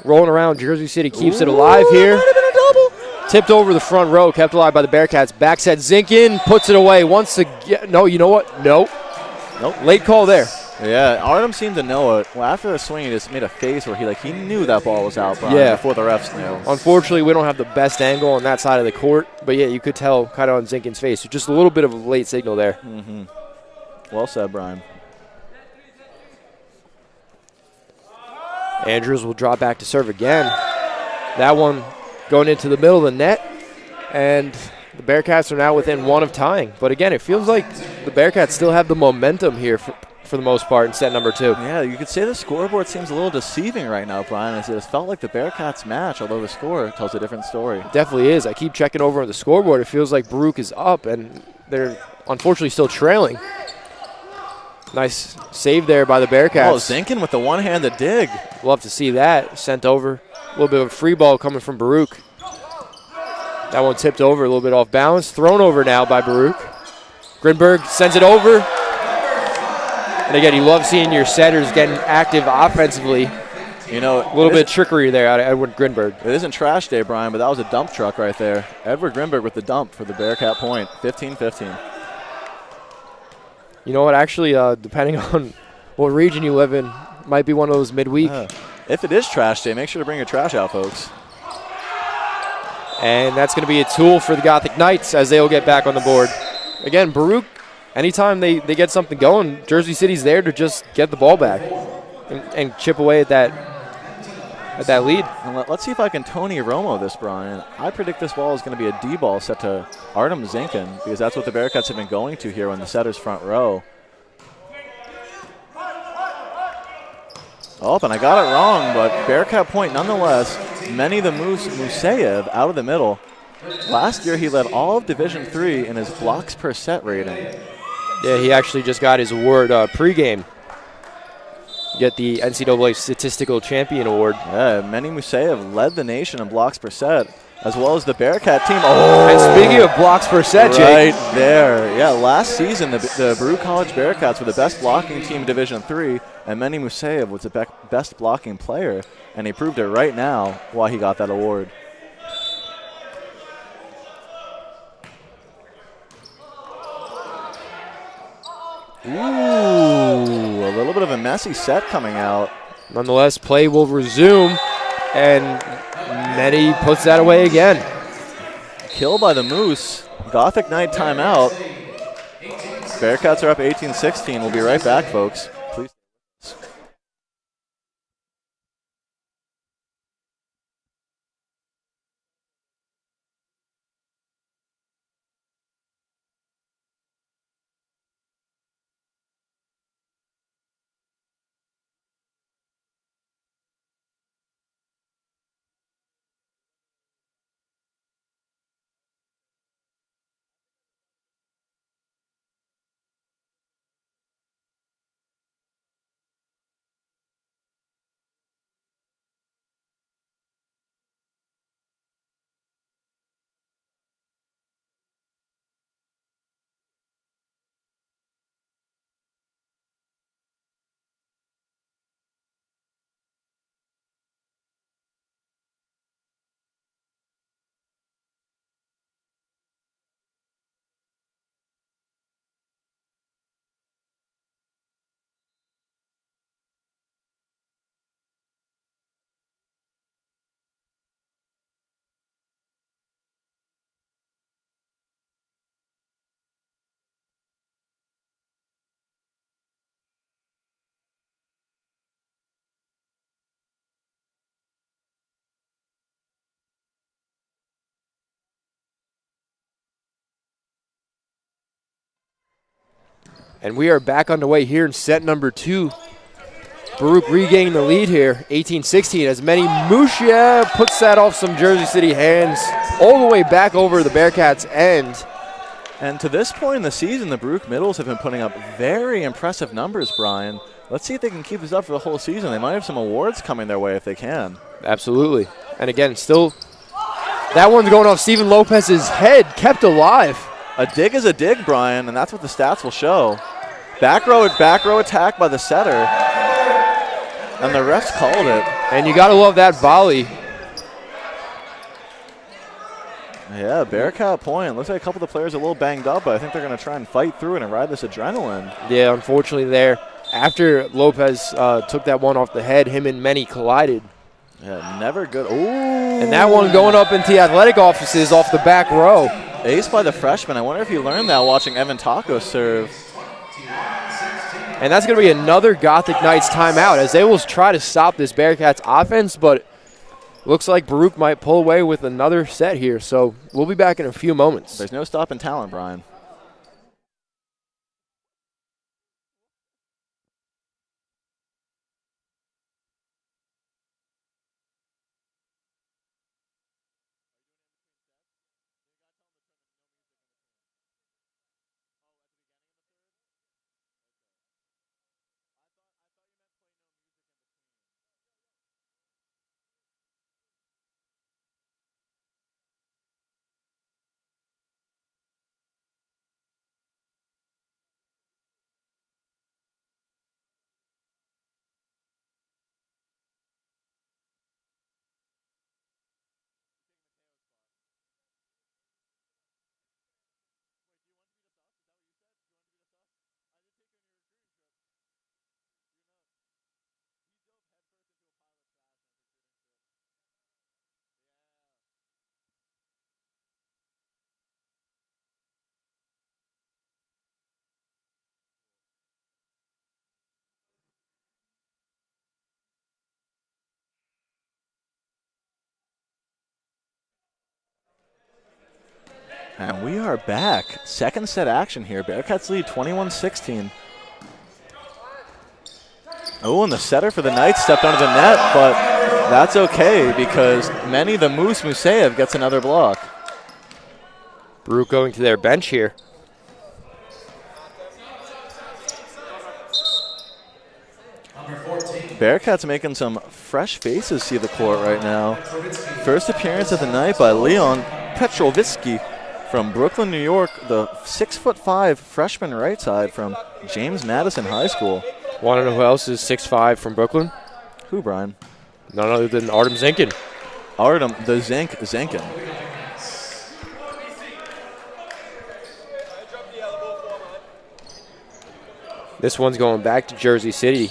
Rolling around. Jersey City keeps it alive here. Might have been a double. Tipped over the front row. Kept alive by the Bearcats. Back set Zinkin. Puts it away. Once again. No, you know what? Nope. Late call there. Yeah, Artem seemed to know it. Well, after the swing, he just made a face where he knew that ball was out, Brian, before the refs knew. Unfortunately, we don't have the best angle on that side of the court. But, yeah, you could tell kind of on Zinkin's face. So just a little bit of a late signal there. Mm-hmm. Well said, Brian. Andrews will drop back to serve again. That one going into the middle of the net. And the Bearcats are now within one of tying. But, again, it feels like the Bearcats still have the momentum here for the most part in set number 2. Yeah, you could say the scoreboard seems a little deceiving right now, Brian, as it has felt like the Bearcats match, although the score tells a different story. It definitely is. I keep checking over on the scoreboard. It feels like Baruch is up, and they're unfortunately still trailing. Nice save there by the Bearcats. Oh, Zinkin with the one-handed dig. Love to see that. Sent over. A little bit of a free ball coming from Baruch. That one tipped over, a little bit off balance. Thrown over now by Baruch. Grinberg sends it over. And again, you love seeing your setters getting active offensively. You know, a little bit of trickery there out of Edward Grinberg. It isn't trash day, Brian, but that was a dump truck right there. Edward Grinberg with the dump for the Bearcat point. 15-15. You know what? Actually, depending on what region you live in, might be one of those midweek. If it is trash day, make sure to bring your trash out, folks. And that's going to be a tool for the Gothic Knights as they'll get back on the board. Again, Baruch, anytime they get something going, Jersey City's there to just get the ball back and chip away at that lead. And let's see if I can Tony Romo this, Brian. I predict this ball is going to be a D ball set to Artem Zinkin, because that's what the Bearcats have been going to here on the setter's front row. Oh, and I got it wrong, but Bearcat point nonetheless. Many the Musayev out of the middle. Last year he led all of Division III in his blocks per set rating. Yeah, he actually just got his award pregame. Get the NCAA Statistical Champion Award. Yeah, Many Musayev led the nation in blocks per set, as well as the Bearcat team. Oh! And speaking of blocks per set, Jake. Right there. Yeah, last season the Baruch College Bearcats were the best blocking team in Division III, and Many Musayev was the best blocking player, and he proved it right now why he got that award. Ooh, a little bit of a messy set coming out. Nonetheless, play will resume, and Many puts that away again. Kill by the Moose. Gothic Knight timeout. Bearcats are up 18-16. We'll be right back, folks. Please. And we are back underway here in set number 2. Baruch regaining the lead here, 18-16, as Manny Mushia puts that off some Jersey City hands all the way back over the Bearcats' end. And to this point in the season, the Baruch Middles have been putting up very impressive numbers, Brian. Let's see if they can keep this up for the whole season. They might have some awards coming their way if they can. Absolutely. And again, still, that one's going off Steven Lopez's head, kept alive. A dig is a dig, Brian, and that's what the stats will show. Back row attack by the setter, and the refs called it. And you got to love that volley. Yeah, Bearcat point. Looks like a couple of the players are a little banged up, but I think they're going to try and fight through it and ride this adrenaline. Yeah, unfortunately there, after Lopez took that one off the head, him and Manny collided. Yeah, never good. Ooh. And that one going up into the athletic offices off the back row. Ace by the freshman. I wonder if he learned that watching Evan Taco serve. And that's going to be another Gothic Knights timeout as they will try to stop this Bearcats offense, but looks like Baruch might pull away with another set here. So we'll be back in a few moments. There's no stopping talent, Brian. And we are back. Second set action here. Bearcats lead 21-16. Oh, and the setter for the Knights stepped under the net, but that's okay because Manny the Moose Musayev gets another block. Baruch going to their bench here. Bearcats making some fresh faces see the court right now. First appearance of the night by Leon Petrovitsky from Brooklyn, New York, the 6'5" freshman right side from James Madison High School. Want to know who else is 6'5" from Brooklyn? Who, Brian? None other than Artem Zinkin. Artem the Zinkin. This one's going back to Jersey City.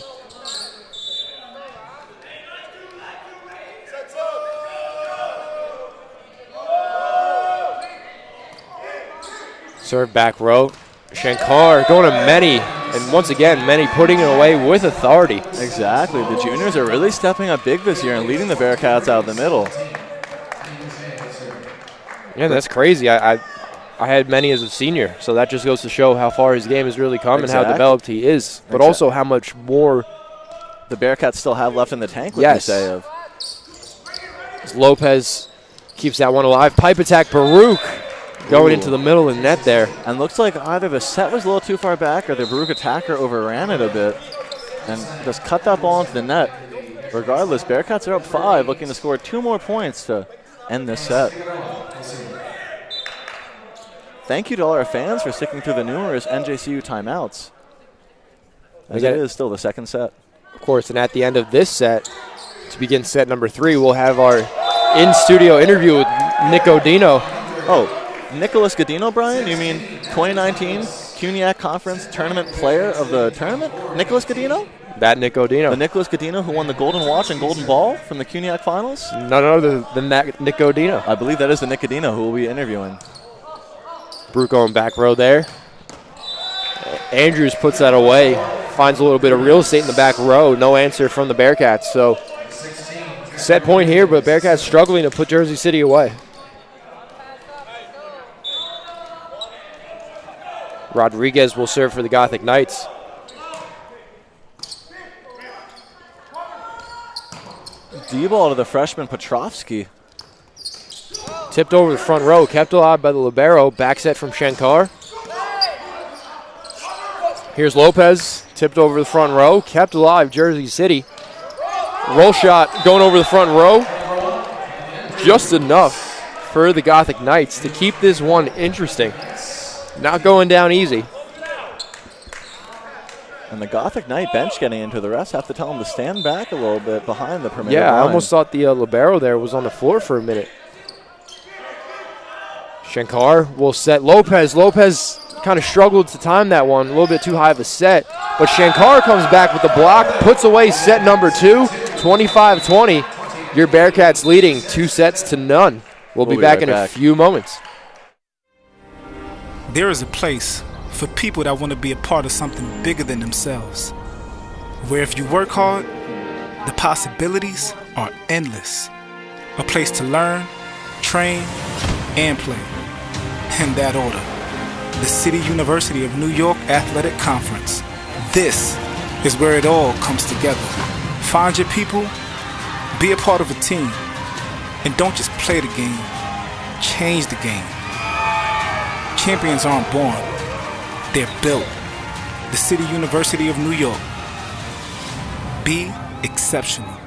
Serve back row. Shankar going to Manny. And once again, Manny putting it away with authority. Exactly. The juniors are really stepping up big this year and leading the Bearcats out of the middle. Yeah, that's crazy. I had Manny as a senior, so that just goes to show how far his game has really come and how developed he is, but also how much more the Bearcats still have left in the tank, would you say? Of Lopez keeps that one alive. Pipe attack, Baruch going into the middle of the net there. And looks like either the set was a little too far back or the Baruch attacker overran it a bit and just cut that ball into the net. Regardless, Bearcats are up 5, looking to score 2 more points to end this set. Thank you to all our fans for sticking through the numerous NJCU timeouts, as it is still the second set. Of course, and at the end of this set, to begin set number 3, we'll have our in-studio interview with Nick Godino. Oh, Nicholas Godino, Brian? You mean 2019 CUNYAC Conference Tournament Player of the Tournament? Nicholas Godino? That Nick Godino. The Nicholas Godino who won the Golden Watch and Golden Ball from the CUNYAC Finals? None other than that Nick Godino. I believe that is the Nick Godino who we'll be interviewing. Baruch going back row there. Andrews puts that away. Finds a little bit of real estate in the back row. No answer from the Bearcats. So set point here, but Bearcats struggling to put Jersey City away. Rodriguez will serve for the Gothic Knights. D-ball to the freshman Petrovsky. Tipped over the front row, kept alive by the libero. Back set from Shankar. Here's Lopez, tipped over the front row, kept alive, Jersey City. Roll shot going over the front row. Just enough for the Gothic Knights to keep this one interesting. Not going down easy. And the Gothic Knight bench getting into the refs have to tell them to stand back a little bit behind the permitted Yeah, I line. almost thought the libero there was on the floor for a minute. Shankar will set Lopez. Lopez kind of struggled to time that one, a little bit too high of a set. But Shankar comes back with the block, puts away set number 2, 25-20. Your Bearcats leading 2-0. We'll be back right in back. a few moments. There is a place for people that want to be a part of something bigger than themselves, where if you work hard, the possibilities are endless. A place to learn, train, and play. In that order, the City University of New York Athletic Conference. This is where it all comes together. Find your people, be a part of a team, and don't just play the game, change the game. Champions aren't born, they're built. The City University of New York. Be exceptional.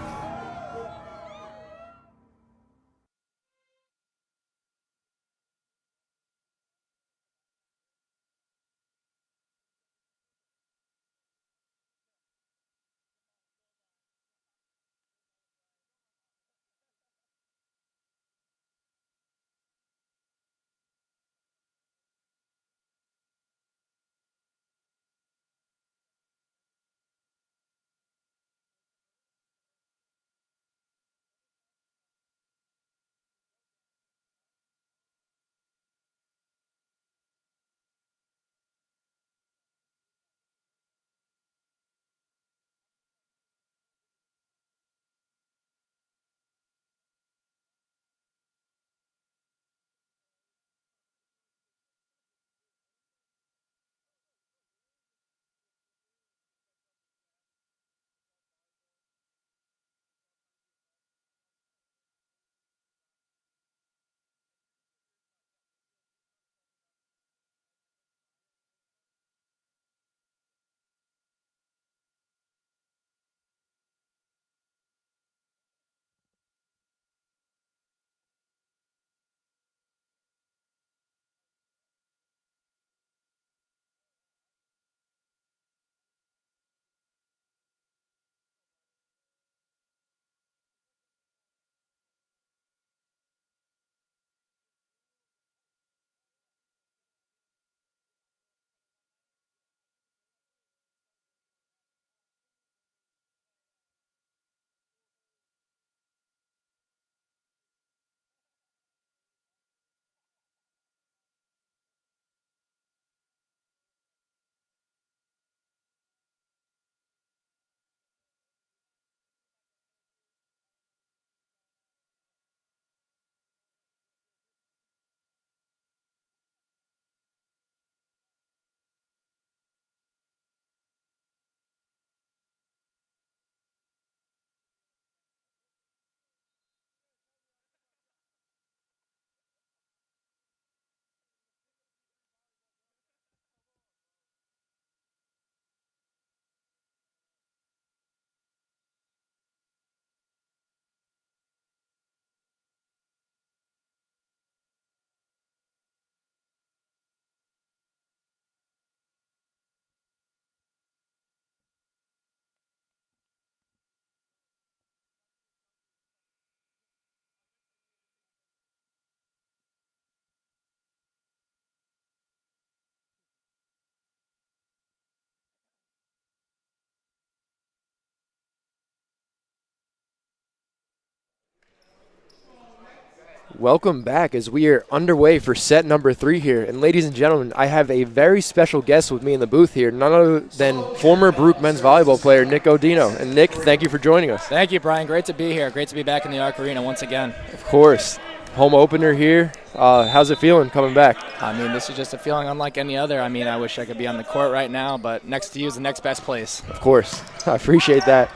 Welcome back as we are underway for set number 3 here. And ladies and gentlemen, I have a very special guest with me in the booth here, none other than former Baruch men's volleyball player Nick Odino. And Nick, thank you for joining us. Thank you, Brian. Great to be here. Great to be back in the Arc Arena once again. Of course. home opener here. How's it feeling coming back? I mean, this is just a feeling unlike any other. I mean, I wish I could be on the court right now, but next to you is the next best place. Of course. I appreciate that.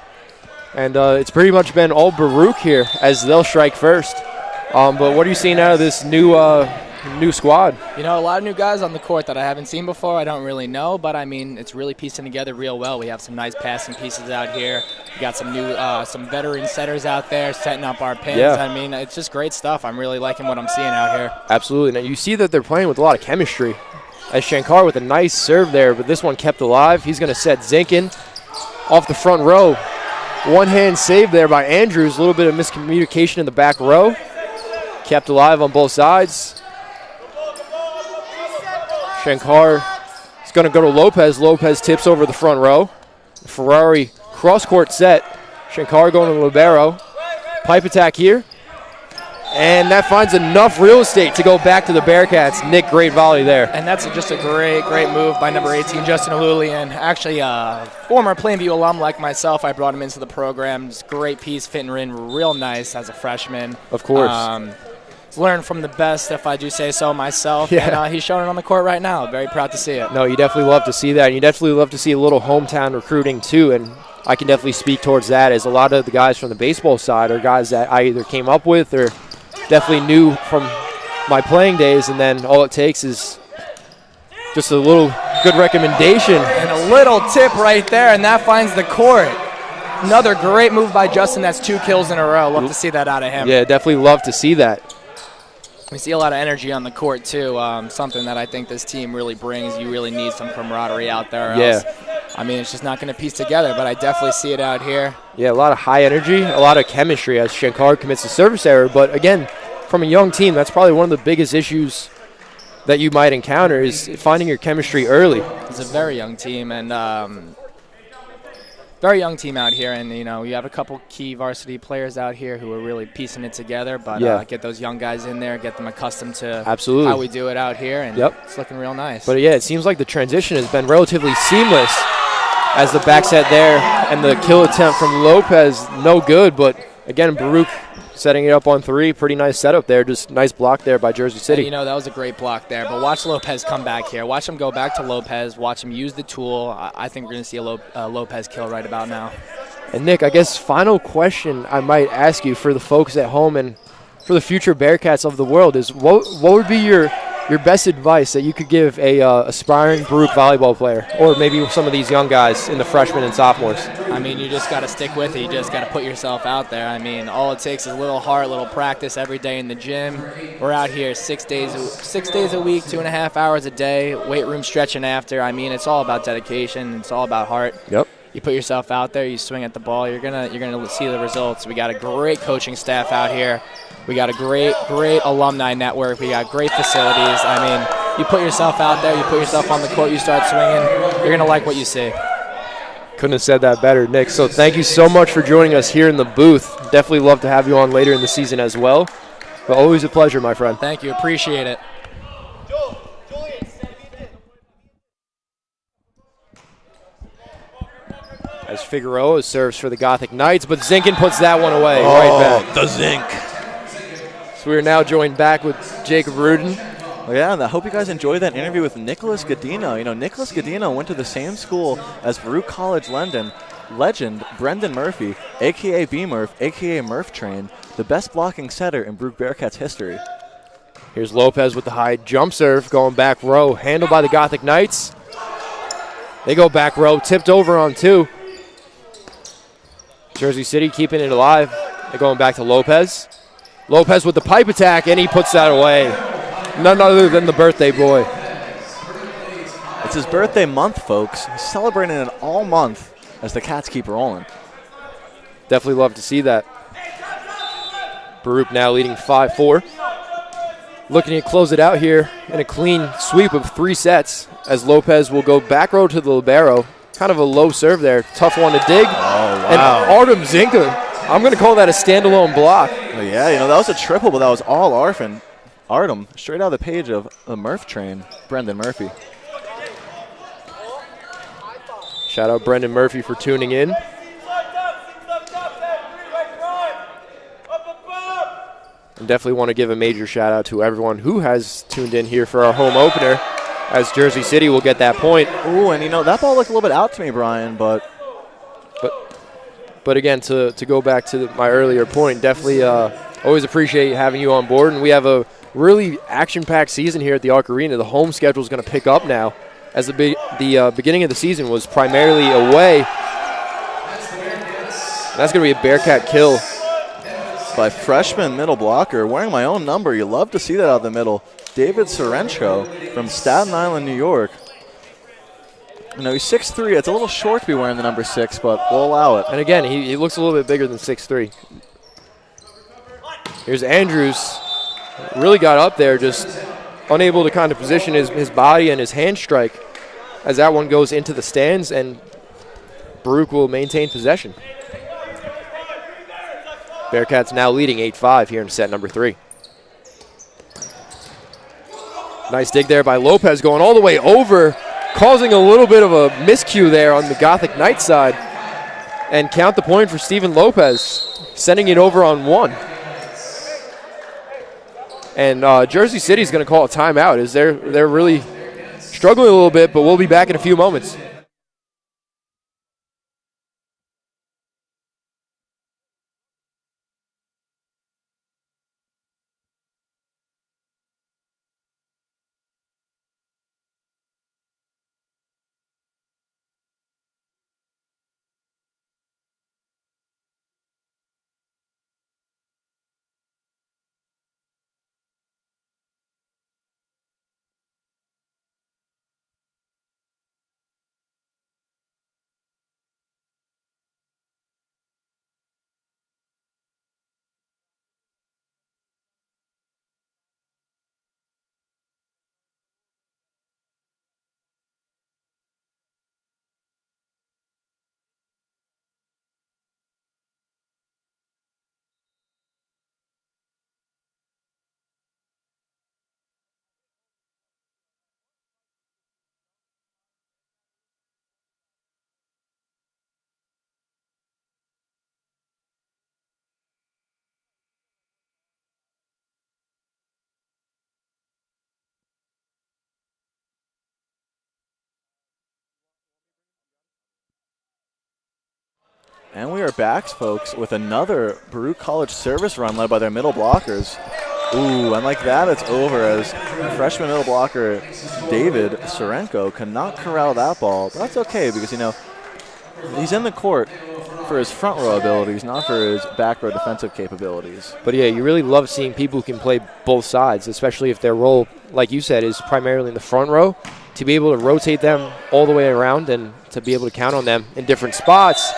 And it's pretty much been all Baruch here as they'll strike first. But what are you seeing out of this new squad? You know, a lot of new guys on the court that I haven't seen before. I don't really know, but I mean, it's really piecing together real well. We have some nice passing pieces out here. We got some new, some veteran setters out there setting up our pins. Yeah. I mean, it's just great stuff. I'm really liking what I'm seeing out here. Absolutely. Now you see that they're playing with a lot of chemistry. As Shankar with a nice serve there, but this one kept alive. He's going to set Zinkin off the front row. One-hand save there by Andrews. A little bit of miscommunication in the back row. Kept alive on both sides. Shankar is going to go to Lopez. Lopez tips over the front row. Ferrari cross-court set. Shankar going to libero. Pipe attack here. And that finds enough real estate to go back to the Bearcats. Nick, great volley there. And that's just a great move by number 18, Justin Alulian. Actually, former Plainview alum like myself, I brought him into the program. Just great piece, fitting in real nice as a freshman. Of course. Learned from the best, if I do say so myself. Yeah. And he's showing it on the court right now. Very proud to see it. No, you definitely love to see that. And you definitely love to see a little hometown recruiting, too. And I can definitely speak towards that, as a lot of the guys from the baseball side are guys that I either came up with or definitely knew from my playing days, and then all it takes is just a little good recommendation. And a little tip right there, and that finds the court. Another great move by Justin. That's 2 kills in a row. Love to see that out of him. Yeah, definitely love to see that. We see a lot of energy on the court, too. Something that I think this team really brings. You really need some camaraderie out there. Yeah. I mean, it's just not going to piece together, but I definitely see it out here. Yeah, a lot of high energy, a lot of chemistry as Shankar commits a service error. But, again, from a young team, that's probably one of the biggest issues that you might encounter is finding your chemistry early. It's a very young team, and very young team out here. And, you know, you have a couple key varsity players out here who are really piecing it together. But get those young guys in there, get them accustomed to how we do it out here, and it's looking real nice. But, yeah, it seems like the transition has been relatively seamless as the back set there and the kill attempt from Lopez, no good. But, again, Baruch setting it up on 3. Pretty nice setup there. Just nice block there by Jersey City. And, you know, that was a great block there. But watch Lopez come back here. Watch him go back to Lopez. Watch him use the tool. I think we're going to see a Lopez kill right about now. And, Nick, I guess final question I might ask you for the folks at home and for the future Bearcats of the world is what would be your best advice that you could give a aspiring Baruch volleyball player, or maybe some of these young guys in the freshmen and sophomores? I mean, you just got to stick with it. You just got to put yourself out there. I mean, all it takes is a little heart, a little practice every day in the gym. We're out here 6 days a week, 2.5 hours a day, weight room stretching after. I mean, it's all about dedication. It's all about heart. Yep. You put yourself out there, you swing at the ball, you're gonna see the results. We got a great coaching staff out here. We got a great alumni network. We got great facilities. I mean, you put yourself out there, you put yourself on the court, you start swinging, you're gonna like what you see. Couldn't have said that better, Nick. So thank you so much for joining us here in the booth. Definitely love to have you on later in the season as well. But always a pleasure, my friend. Thank you, appreciate it. As Figueroa serves for the Gothic Knights, but Zinkin puts that one away right back. The zinc. So we are now joined back with Jacob Rudin. Well, yeah, and I hope you guys enjoyed that interview with Nicholas Godino. You know, Nicholas Godino went to the same school as Baruch College legend Brendan Murphy, a.k.a. B-Murph, a.k.a. Murph Train, the best blocking setter in Baruch Bearcats history. Here's Lopez with the high jump serve, going back row, handled by the Gothic Knights. They go back row, tipped over on 2. Jersey City keeping it alive. They're going back to Lopez. Lopez with the pipe attack, and he puts that away. None other than the birthday boy. It's his birthday month, folks. He's celebrating it all month as the Cats keep rolling. Definitely love to see that. Baruch now leading 5-4. Looking to close it out here in a clean sweep of 3 sets as Lopez will go back row to the libero. Kind of a low serve there. Tough one to dig. Oh, wow. And Artem Zinka, I'm going to call that a standalone block. Oh, yeah, you know, that was a triple, but that was all Artem, straight out of the page of the Murph Train, Brendan Murphy. Shout out Brendan Murphy for tuning in. And definitely want to give a major shout out to everyone who has tuned in here for our home opener, as Jersey City will get that point. Ooh, and that ball looked a little bit out to me, Brian, but again, to go back to my earlier point, definitely always appreciate having you on board. And we have a really action-packed season here at the Arc Arena. The home schedule is going to pick up now, as the beginning of the season was primarily away. That's going to be a Bearcat kill by freshman middle blocker, wearing my own number. You love to see that out of the middle. David Sorencho from Staten Island, New York. He's 6'3". It's a little short to be wearing the number 6, but we'll allow it. And again, he looks a little bit bigger than 6'3". Here's Andrews. Really got up there, just unable to kind of position his body and his hand strike as that one goes into the stands, and Baruch will maintain possession. Bearcats now leading 8-5 here in set number 3. Nice dig there by Lopez, going all the way over, causing a little bit of a miscue there on the Gothic Knights side. And count the point for Steven Lopez, sending it over on 1. And Jersey City's going to call a timeout, as they're really struggling a little bit, but we'll be back in a few moments. And we are back, folks, with another Baruch College service run led by their middle blockers. Ooh, and like that, it's over, as freshman middle blocker David Sorenko cannot corral that ball. But that's okay, because, he's in the court for his front row abilities, not for his back row defensive capabilities. But yeah, you really love seeing people who can play both sides, especially if their role, like you said, is primarily in the front row. To be able to rotate them all the way around and to be able to count on them in different spots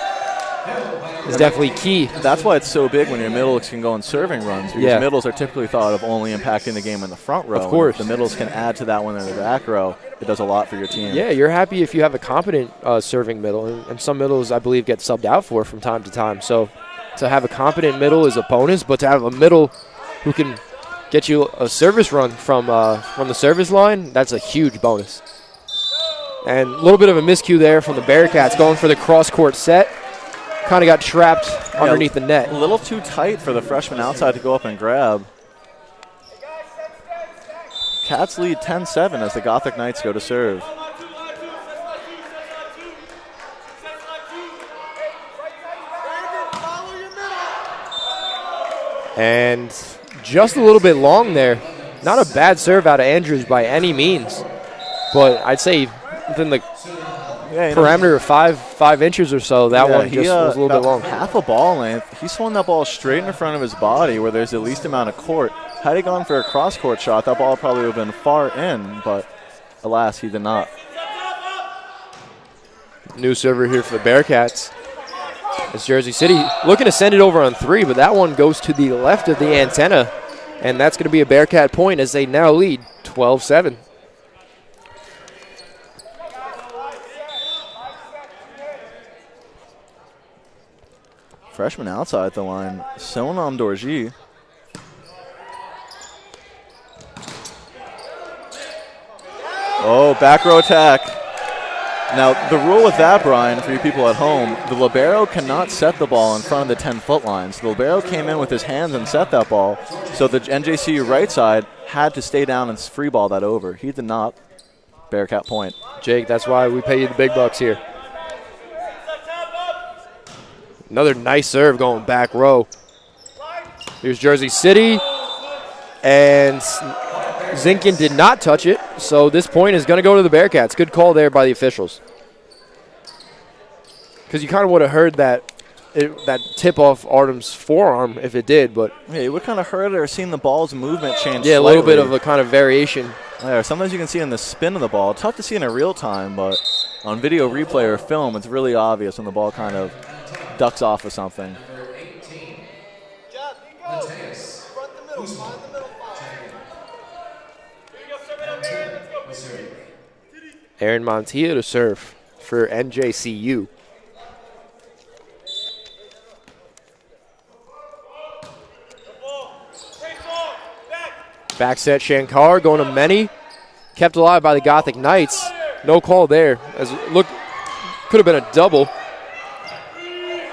is definitely key. That's why it's so big when your middles can go on serving runs, because middles are typically thought of only impacting the game in the front row. Of course. If the middles can add to that when they're in the back row, it does a lot for your team. Yeah, you're happy if you have a competent serving middle, and some middles, I believe, get subbed out for from time to time. So to have a competent middle is a bonus, but to have a middle who can get you a service run from the service line, that's a huge bonus. And a little bit of a miscue there from the Bearcats, going for the cross-court set. Kind of got trapped underneath the net. A little too tight for the freshman outside to go up and grab. Cats lead 10-7 as the Gothic Knights go to serve. And just a little bit long there. Not a bad serve out of Andrews by any means, but I'd say within the parameter of five inches or so, that one just was a little bit long. Half a ball length. He swung that ball straight in front of his body where there's the least amount of court. Had he gone for a cross-court shot, that ball probably would have been far in, but alas, he did not. New server here for the Bearcats. It's Jersey City looking to send it over on 3, but that one goes to the left of the antenna, and that's going to be a Bearcat point as they now lead 12-7. Freshman outside the line, Sonam Dorji. Oh, back row attack. Now, the rule with that, Brian, for you people at home, the libero cannot set the ball in front of the 10-foot line. So the libero came in with his hands and set that ball. So the NJCU right side had to stay down and free ball that over. He did not. Bearcat point. Jake, that's why we pay you the big bucks here. Another nice serve going back row. Here's Jersey City. And Zinkin did not touch it, so this point is going to go to the Bearcats. Good call there by the officials. Because you kind of would have heard that tip off Artem's forearm if it did, but yeah, you would kind of heard it or seen the ball's movement change. Yeah, slightly. A little bit of a kind of variation. Yeah, sometimes you can see in the spin of the ball. Tough to see in a real time, but on video replay or film, it's really obvious when the ball kind of ducks off of something. Aaron Montilla to serve for NJCU. Back set Shankar going to Many. Kept alive by the Gothic Knights. No call there. As look, could have been a double.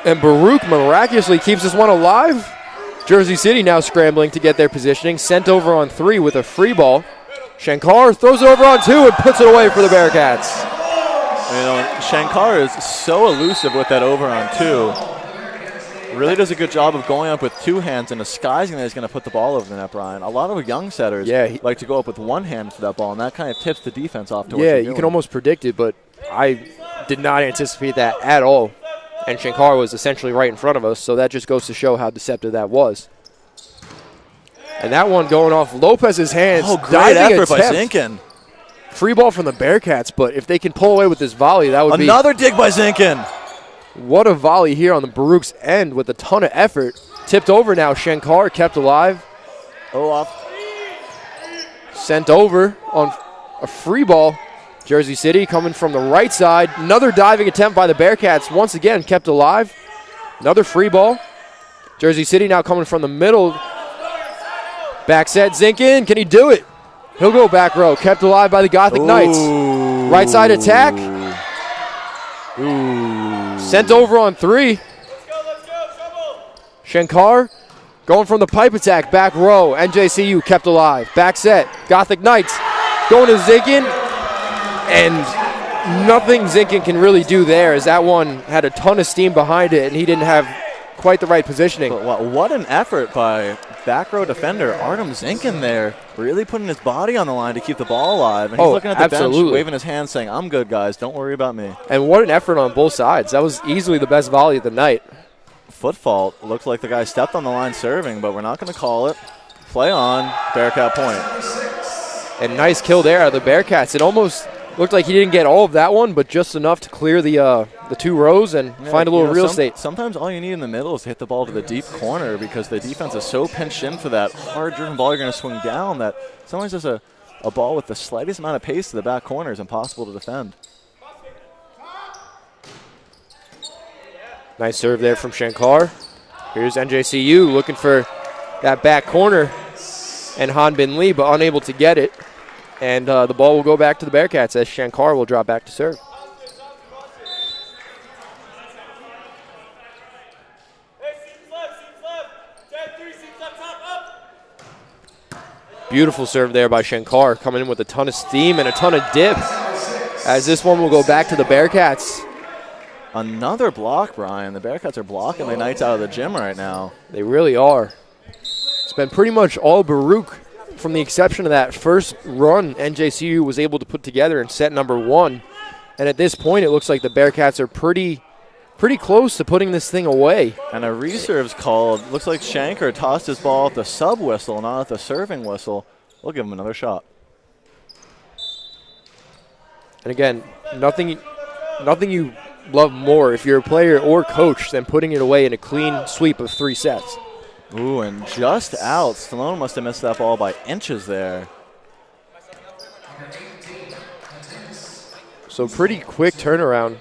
And Baruch miraculously keeps this one alive. Jersey City now scrambling to get their positioning. Sent over on 3 with a free ball. Shankar throws it over on 2 and puts it away for the Bearcats. You know, Shankar is so elusive with that over on 2. Really does a good job of going up with 2 hands and disguising that he's going to put the ball over the net, Brian. A lot of young setters like to go up with 1 hand for that ball, and that kind of tips the defense off to what you're doing. You can almost predict it, but I did not anticipate that at all. And Shankar was essentially right in front of us, so that just goes to show how deceptive that was. And that one going off Lopez's hands. Oh, great effort by Zinkin. Free ball from the Bearcats, but if they can pull away with this volley, that would be... Another dig by Zinkin. What a volley here on the Baruch's end with a ton of effort. Tipped over now. Shankar kept alive. Oh, off. Sent over on a free ball. Jersey City coming from the right side. Another diving attempt by the Bearcats. Once again, kept alive. Another free ball. Jersey City now coming from the middle. Back set, Zinkin, can he do it? He'll go back row, kept alive by the Gothic Knights. Right side attack. Sent over on 3. Shankar going from the pipe attack, back row. NJCU kept alive. Back set, Gothic Knights going to Zinkin. And nothing Zinkin can really do there, as that one had a ton of steam behind it, and he didn't have quite the right positioning. But what an effort by back row defender Artem Zinkin there, really putting his body on the line to keep the ball alive. And he's looking at the bench, waving his hand, saying, "I'm good, guys. Don't worry about me." And what an effort on both sides. That was easily the best volley of the night. Foot fault. Looks like the guy stepped on the line serving, but we're not going to call it. Play on. Bearcat point. And nice kill there out of the Bearcats. It almost looked like he didn't get all of that one, but just enough to clear the 2 rows and find a little real estate. Sometimes all you need in the middle is to hit the ball to the deep corner, because the defense is so pinched in for that hard-driven ball you're going to swing down that sometimes just a ball with the slightest amount of pace to the back corner is impossible to defend. Nice serve there from Shankar. Here's NJCU looking for that back corner, and Han Bin Lee, but unable to get it. And the ball will go back to the Bearcats as Shankar will drop back to serve. Beautiful serve there by Shankar, coming in with a ton of steam and a ton of dip, as this one will go back to the Bearcats. Another block, Brian. The Bearcats are blocking the Knights out of the gym right now. They really are. It's been pretty much all Baruch, from the exception of that first run NJCU was able to put together in set number 1. And at this point, it looks like the Bearcats are pretty close to putting this thing away. And a reserve's called. Looks like Shankar tossed his ball at the sub whistle, not at the serving whistle. We'll give him another shot. And again, nothing you love more if you're a player or coach than putting it away in a clean sweep of 3 sets. Ooh, and just out. Stallone must have missed that ball by inches there. So pretty quick turnaround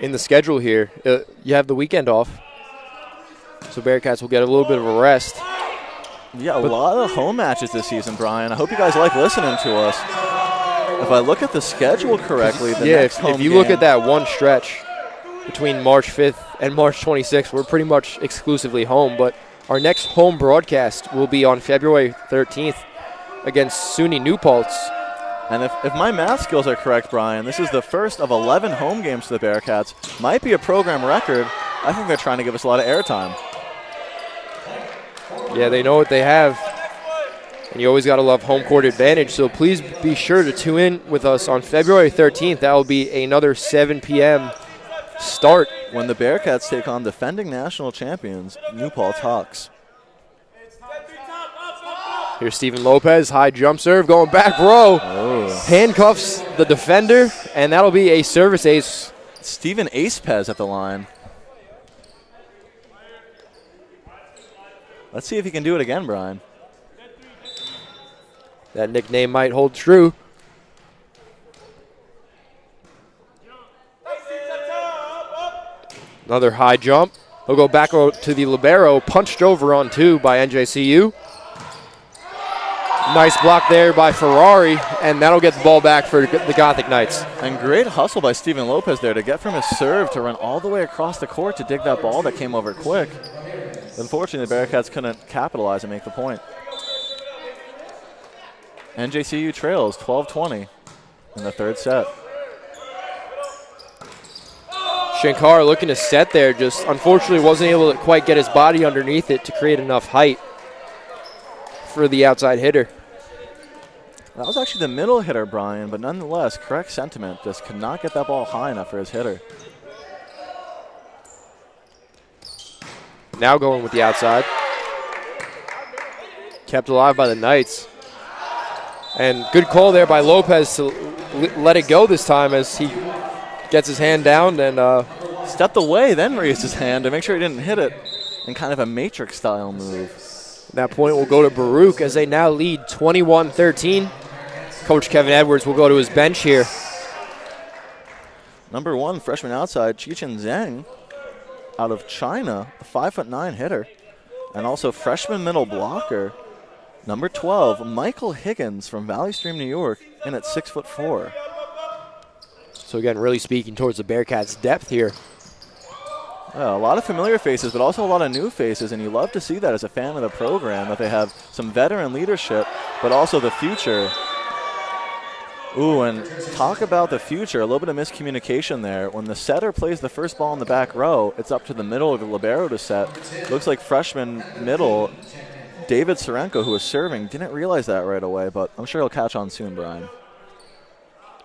in the schedule here. You have the weekend off, so Bearcats will get a little bit of a rest. Yeah, a lot of home matches this season, Brian. I hope you guys like listening to us. If I look at the schedule correctly, the next home if you game, look at that one stretch between March 5th and March 26th, we're pretty much exclusively home. But our next home broadcast will be on February 13th against SUNY New Paltz. And if my math skills are correct, Brian, this is the first of 11 home games for the Bearcats. Might be a program record. I think they're trying to give us a lot of airtime. Yeah, they know what they have. And you always got to love home court advantage. So please be sure to tune in with us on February 13th. That will be another 7 p.m. start. When the Bearcats take on defending national champions, New Paltz Hawks. Here's Steven Lopez, high jump serve, going back row. Oh. Handcuffs the defender, and that'll be a service ace. Steven Acepez at the line. Let's see if he can do it again, Brian. That nickname might hold true. Another high jump. He'll go back to the libero, punched over on two by NJCU. Nice block there by Ferrari, and that'll get the ball back for the Gothic Knights. And great hustle by Steven Lopez there to get from his serve to run all the way across the court to dig that ball that came over quick. Unfortunately, the Bearcats couldn't capitalize and make the point. NJCU trails 12-20 in the third set. Shankar looking to set there, just unfortunately wasn't able to quite get his body underneath it to create enough height for the outside hitter. That was actually the middle hitter, Brian, but nonetheless, correct sentiment. Just could not get that ball high enough for his hitter. Now going with the outside. Kept alive by the Knights. And good call there by Lopez to let it go this time as he gets his hand down and stepped away, then raised his hand to make sure he didn't hit it in kind of a Matrix-style move. That point will go to Baruch as they now lead 21-13. Coach Kevin Edwards will go to his bench here. Number 1, freshman outside, Chichen Zhang, out of China, a 5'9" hitter. And also freshman middle blocker, number 12, Michael Higgins from Valley Stream, New York, in at 6'4". So again, really speaking towards the Bearcats' depth here. A lot of familiar faces, but also a lot of new faces, and you love to see that as a fan of the program, that they have some veteran leadership, but also the future. Ooh, and talk about the future, a little bit of miscommunication there. When the setter plays the first ball in the back row, it's up to the middle of the libero to set. Looks like freshman middle, David Sorenko, who was serving, didn't realize that right away, but I'm sure he'll catch on soon, Brian.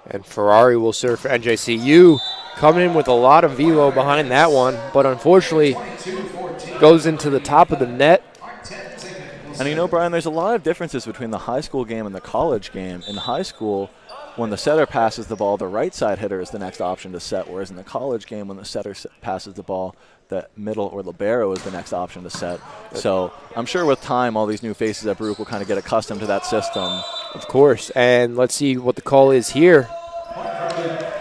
And Ferrari will serve for NJCU. Coming in with a lot of velo behind that one, but unfortunately goes into the top of the net. And you know, Brian, there's a lot of differences between the high school game and the college game. In high school, when the setter passes the ball, the right side hitter is the next option to set, whereas in the college game, when the setter passes the ball, the middle or libero is the next option to set. So I'm sure with time, all these new faces at Baruch will kind of get accustomed to that system. Of course, and let's see what the call is here.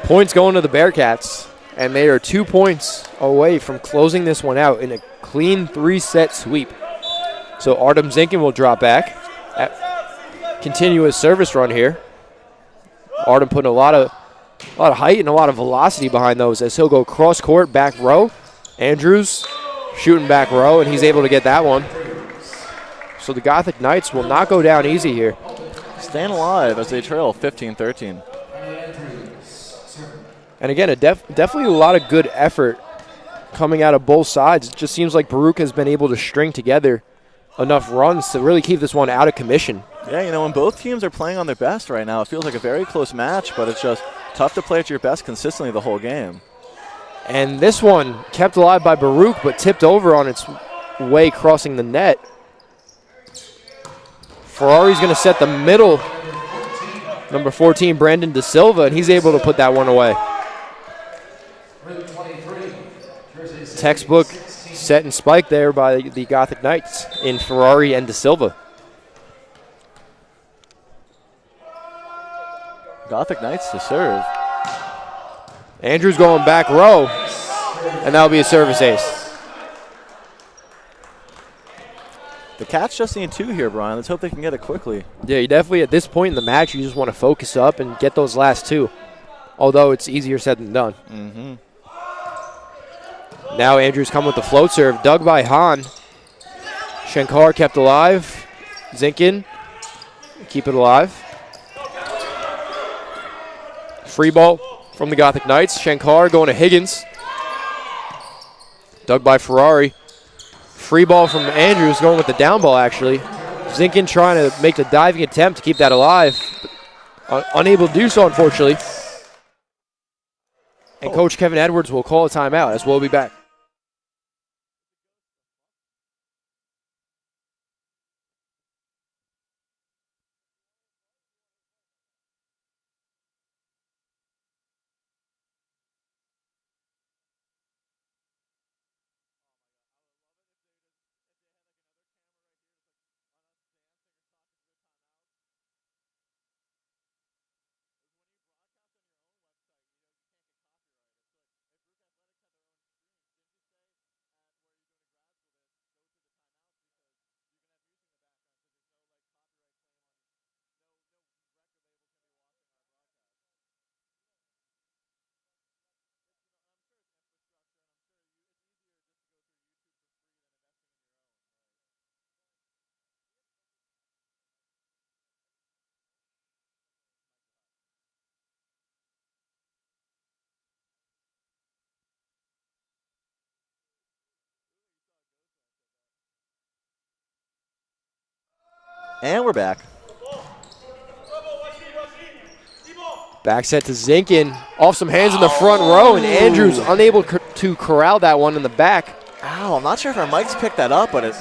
Points going to the Bearcats, and they are 2 points away from closing this one out in a clean 3-set sweep. So Artem Zinkin will drop back, continue his service run here. Artem putting a lot of height and a lot of velocity behind those as he'll go cross court, back row. Andrews shooting back row, and he's able to get that one. So the Gothic Knights will not go down easy here. Staying alive as they trail 15-13. And again, definitely a lot of good effort coming out of both sides. It just seems like Baruch has been able to string together enough runs to really keep this one out of commission. Yeah, you know, when both teams are playing on their best right now, it feels like a very close match, but it's just tough to play at your best consistently the whole game. And this one kept alive by Baruch, but tipped over on its way crossing the net. Ferrari's going to set the middle. Number 14, Brandon De Silva, and he's able to put that one away. Textbook set and spike there by the Gothic Knights in Ferrari and De Silva. Gothic Knights to serve. Andrews going back row, and that'll be a service ace. The Cats just need 2 here, Brian. Let's hope they can get it quickly. Yeah, you definitely, at this point in the match, you just want to focus up and get those last 2. Although it's easier said than done. Now Andrews come with the float serve, dug by Hahn. Shankar kept alive. Zinkin, keep it alive. Free ball from the Gothic Knights. Shankar going to Higgins. Dug by Ferrari. Free ball from Andrews, going with the down ball, actually. Zinkin trying to make the diving attempt to keep that alive. But unable to do so, unfortunately. And Coach Kevin Edwards will call a timeout, as we'll be back. And we're back. Back set to Zinkin. Off some hands in the front row, and Andrews unable to corral that one in the back. Ow, I'm not sure if our mics picked that up, but it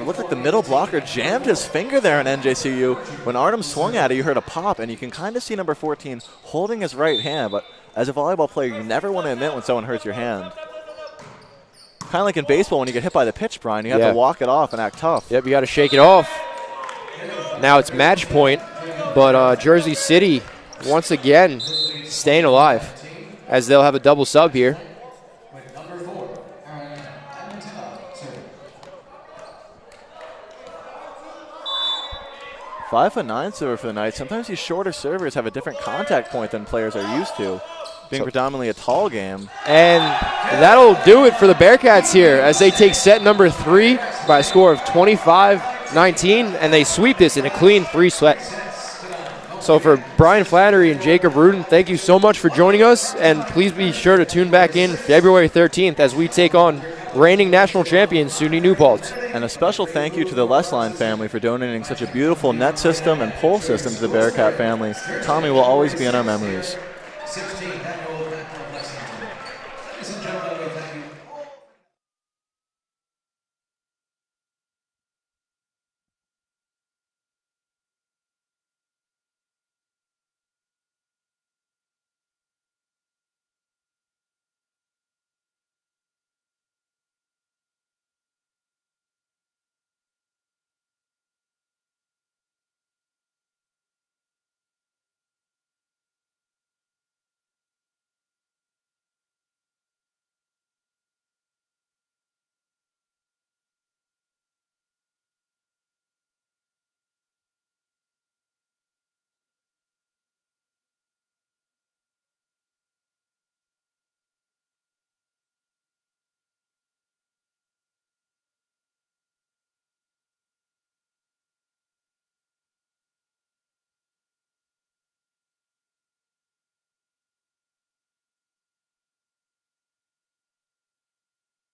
looked like the middle blocker jammed his finger there in NJCU. When Artem swung at it, you heard a pop, and you can kind of see number 14 holding his right hand, but as a volleyball player, you never want to admit when someone hurts your hand. Kind of like in baseball when you get hit by the pitch, Brian. You have to walk it off and act tough. Yep, you got to shake it off. Now it's match point, but Jersey City once again staying alive as they'll have a double sub here. 5'9" server for the Knights. Sometimes these shorter servers have a different contact point than players are used to, being predominantly a tall game. And that'll do it for the Bearcats here as they take set number 3 by a score of 25-19, and they sweep this in a clean 3 set. So for Brian Flannery and Jacob Rudin, thank you so much for joining us, and please be sure to tune back in February 13th as we take on reigning national champion SUNY New Paltz. And a special thank you to the Leslein family for donating such a beautiful net system and pole system to the Bearcat family. Tommy will always be in our memories. 16.